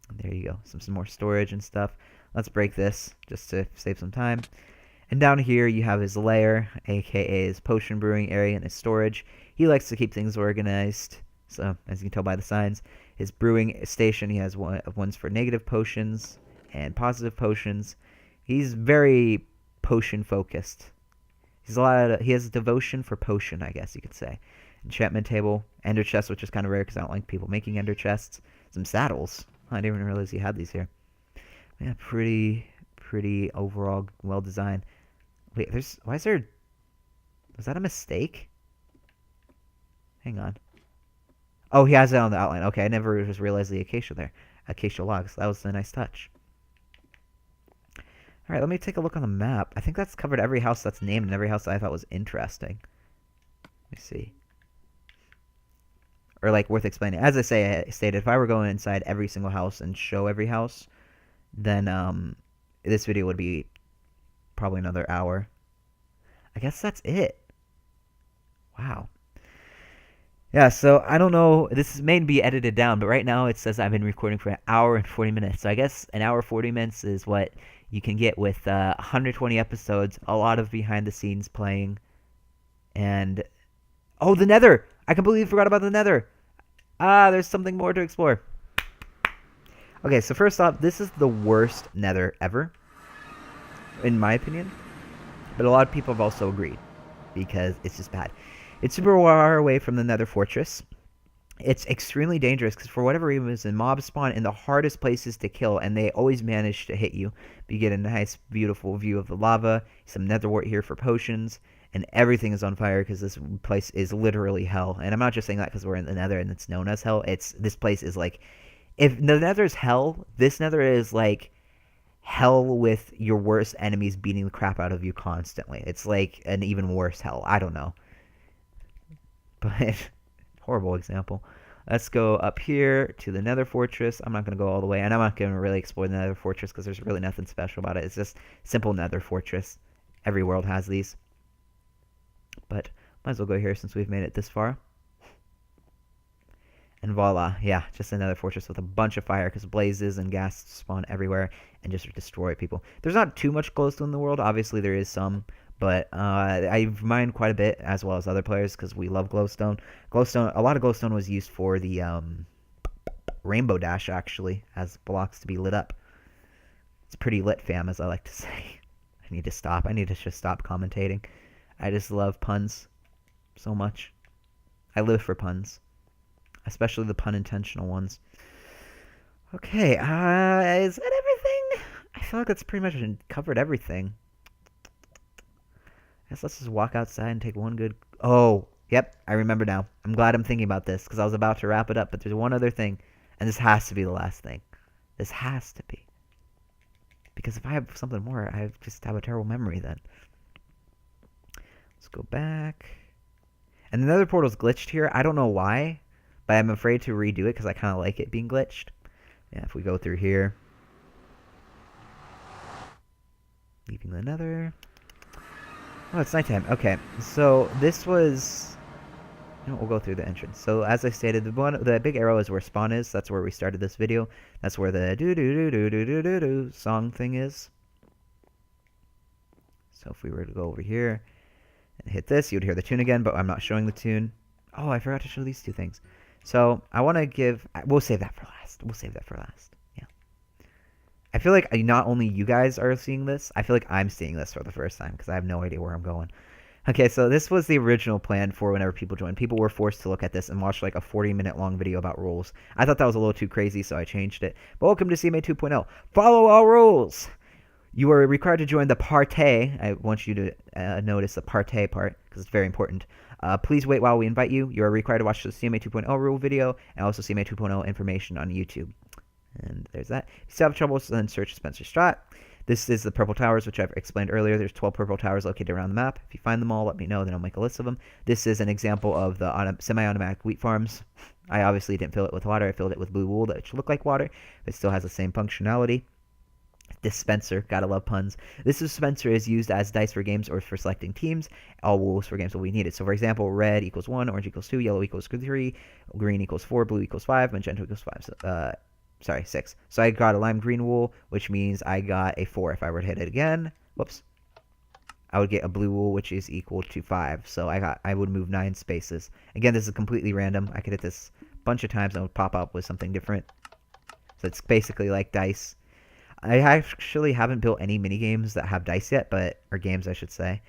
And there you go, some more storage and stuff. Let's break this just to save some time. And down here you have his lair, aka his potion brewing area and his storage. He likes to keep things organized, so as you can tell by the signs. His brewing station, he has ones for negative potions and positive potions. He's very potion focused. He has a devotion for potion, I guess you could say. Enchantment table, ender chest, which is kind of rare because I don't like people making ender chests. Some saddles. I didn't even realize he had these here. Yeah, pretty overall well designed. Wait, why is there? Was that a mistake? Hang on. Oh, he has it on the outline. Okay, I never just realized the acacia there. Acacia logs. That was a nice touch. Alright, let me take a look on the map. I think that's covered every house that's named and every house that I thought was interesting. Let me see. Or, like, worth explaining. As I stated, if I were going inside every single house and show every house, then, this video would be probably another hour. I guess that's it. Wow. Yeah, so I don't know. This may be edited down, but right now it says I've been recording for an hour and 40 minutes. So I guess an hour 40 minutes is what you can get with 120 episodes, a lot of behind the scenes playing, and oh, the Nether! I completely forgot about the Nether. There's something more to explore. Okay, so first off, this is the worst Nether ever, in my opinion, but a lot of people have also agreed because it's just bad. It's super far away from the Nether fortress. It's extremely dangerous because for whatever reason, mobs spawn in the hardest places to kill, and they always manage to hit you. But you get a nice, beautiful view of the lava, some netherwort here for potions, and everything is on fire because this place is literally hell. And I'm not just saying that because we're in the Nether and it's known as hell. This place is like, if the Nether is hell, this Nether is like hell with your worst enemies beating the crap out of you constantly. It's like an even worse hell. I don't know. But horrible example. Let's go up here to the Nether Fortress. I'm not going to go all the way, and I'm not going to really explore the Nether Fortress because there's really nothing special about it. It's just simple Nether Fortress. Every world has these. But might as well go here since we've made it this far. And voila, yeah, just another fortress with a bunch of fire because blazes and gas spawn everywhere and just destroy people. There's not too much glowstone in the world. Obviously, there is some. But I mined quite a bit, as well as other players, because we love glowstone. A lot of glowstone was used for the rainbow dash, actually, as blocks to be lit up. It's pretty lit, fam, as I like to say. I need to stop. I need to just stop commentating. I just love puns so much. I live for puns, especially the pun-intentional ones. Okay, is that everything? I feel like that's pretty much covered everything. I guess let's just walk outside and take one good... Oh, yep, I remember now. I'm glad I'm thinking about this, because I was about to wrap it up, but there's one other thing, and this has to be the last thing. This has to be. Because if I have something more, I just have a terrible memory then. Let's go back. And the Nether portal's glitched here. I don't know why, but I'm afraid to redo it, because I kind of like it being glitched. Yeah, if we go through here. Leaving the Nether... Oh, it's nighttime. Okay, so this was... You know, we'll go through the entrance. So, as I stated, the big arrow is where spawn is. That's where we started this video. That's where the do-do-do-do-do-do-do song thing is. So, if we were to go over here and hit this, you would hear the tune again, but I'm not showing the tune. Oh, I forgot to show these two things. So, I want to give... We'll save that for last. We'll save that for last. Yeah. I feel like not only you guys are seeing this, I feel like I'm seeing this for the first time because I have no idea where I'm going. Okay, so this was the original plan for whenever people joined. People were forced to look at this and watch like a 40-minute long video about rules. I thought that was a little too crazy, so I changed it. But welcome to c.m.a 2.0. Follow all rules! You are required to join the partay. I want you to notice the partay part because it's very important. Please wait while we invite you. You are required to watch the c.m.a 2.0 rule video and also c.m.a 2.0 information on YouTube. And there's that. If you still have trouble, then search Spencer Strott. This is the purple towers, which I've explained earlier. There's 12 purple towers located around the map. If you find them all, let me know, then I'll make a list of them. This is an example of the semi-automatic wheat farms. I obviously didn't fill it with water. I filled it with blue wool that should look like water, but it still has the same functionality. Dispenser, gotta love puns. This dispenser is used as dice for games or for selecting teams. All wools for games will be needed. So for example, red equals 1, orange equals 2, yellow equals 3, green equals 4, blue equals 5, magenta equals 5. Sorry, 6. So I got a lime green wool, which means I got a 4. If I were to hit it again, whoops, I would get a blue wool, which is equal to 5. So I would move 9 spaces. Again, this is completely random. I could hit this a bunch of times and it would pop up with something different. So it's basically like dice. I actually haven't built any mini games that have dice yet, or games I should say.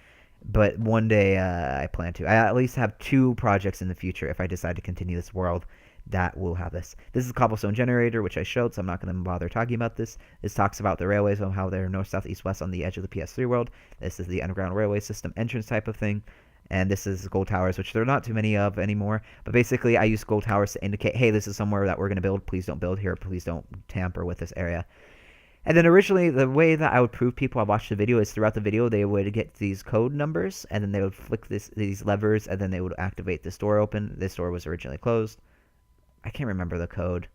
But one day I plan to. I at least have 2 projects in the future if I decide to continue this world that will have this. This is a cobblestone generator, which I showed, so I'm not going to bother talking about this. This talks about the railways and how they're north, south, east, west on the edge of the PS3 world. This is the underground railway system entrance type of thing. And this is gold towers, which there are not too many of anymore. But basically, I use gold towers to indicate, hey, this is somewhere that we're going to build. Please don't build here. Please don't tamper with this area. And then originally, the way that I would prove people I watched the video is throughout the video, they would get these code numbers, and then they would flick these levers, and then they would activate this door open. This door was originally closed. I can't remember the code.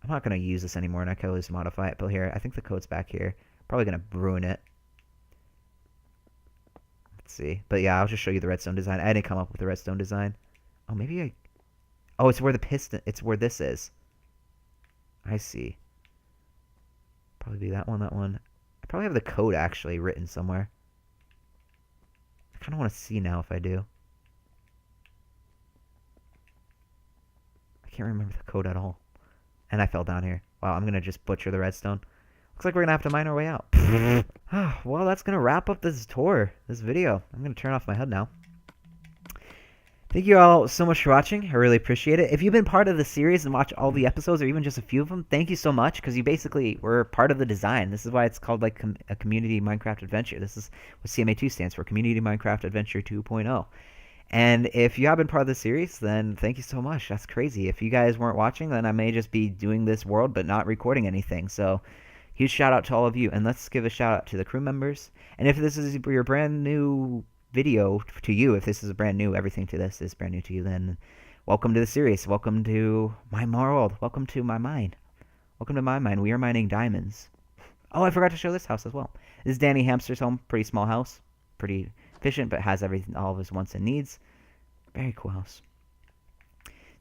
I'm not going to use this anymore, and I can always modify it. But here, I think the code's back here. Probably going to ruin it. Let's see. But yeah, I'll just show you the redstone design. I didn't come up with the redstone design. Oh, maybe I... Oh, it's where the piston... It's where this is. I see. Probably be that one, that one. I probably have the code actually written somewhere. I kind of want to see now if I do. I can't remember the code at all. And I fell down here. Wow, I'm going to just butcher the redstone. Looks like we're going to have to mine our way out. Well, that's going to wrap up this tour, this video. I'm going to turn off my HUD now. Thank you all so much for watching. I really appreciate it. If you've been part of the series and watched all the episodes or even just a few of them, thank you so much because you basically were part of the design. This is why it's called like a community Minecraft adventure. This is what c.m.a. stands for, Community Minecraft Adventure 2.0. And if you have been part of the series, then thank you so much. That's crazy. If you guys weren't watching, then I may just be doing this world but not recording anything. So huge shout out to all of you. And let's give a shout out to the crew members. And if this is your brand new video to you, if this is brand new, everything to this is brand new to you, then welcome to the series. Welcome to my world. Welcome to my mine. Welcome to my mine. We are mining diamonds. Oh, I forgot to show this house as well. This is Danny Hamster's home. Pretty small house. Pretty efficient, but has everything, all of his wants and needs. Very cool house.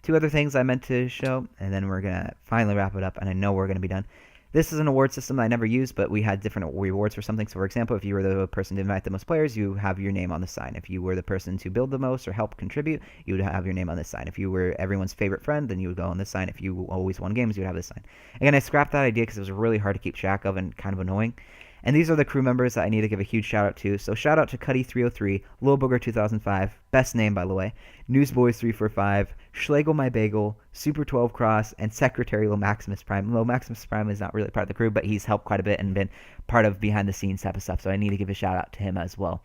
2 other things I meant to show, and then we're going to finally wrap it up, and I know we're going to be done. This is an award system that I never used, but we had different rewards for something. So, for example, if you were the person to invite the most players, you have your name on the sign. If you were the person to build the most or help contribute, you would have your name on this sign. If you were everyone's favorite friend, then you would go on this sign. If you always won games, you would have this sign. Again, I scrapped that idea because it was really hard to keep track of and kind of annoying. And these are the crew members that I need to give a huge shout out to. So shout out to Cuddy303, Lil Booger 2005, best name by the way, Newsboys345, Schlegel My Bagel, Super 12 Cross, and Secretary Lil Maximus Prime. Lil Maximus Prime is not really part of the crew, but he's helped quite a bit and been part of behind the scenes type of stuff. So I need to give a shout out to him as well.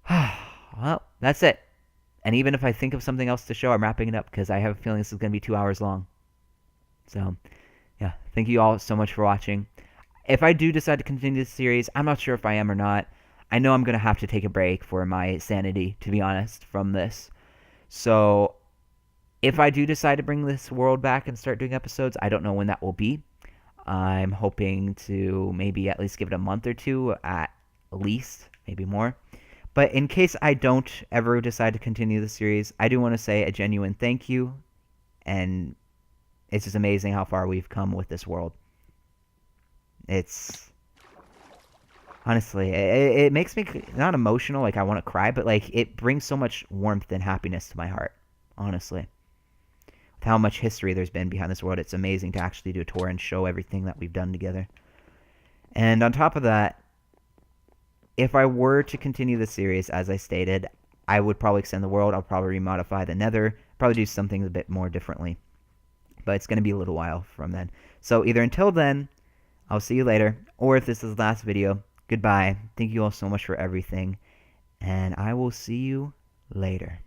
Well, that's it. And even if I think of something else to show, I'm wrapping it up because I have a feeling this is going to be 2 hours long. So, yeah, thank you all so much for watching. If I do decide to continue this series, I'm not sure if I am or not. I know I'm going to have to take a break for my sanity, to be honest, from this. So, if I do decide to bring this world back and start doing episodes, I don't know when that will be. I'm hoping to maybe at least give it a month or 2 at least, maybe more. But in case I don't ever decide to continue the series, I do want to say a genuine thank you. And it's just amazing how far we've come with this world. It's honestly, it makes me not emotional, like I want to cry, but like it brings so much warmth and happiness to my heart, honestly. With how much history there's been behind this world, it's amazing to actually do a tour and show everything that we've done together. And on top of that, if I were to continue the series, as I stated, I would probably extend the world. I'll probably remodify the Nether, probably do some things a bit more differently. But it's going to be a little while from then. So either until then, I'll see you later, or if this is the last video, goodbye. Thank you all so much for everything, and I will see you later.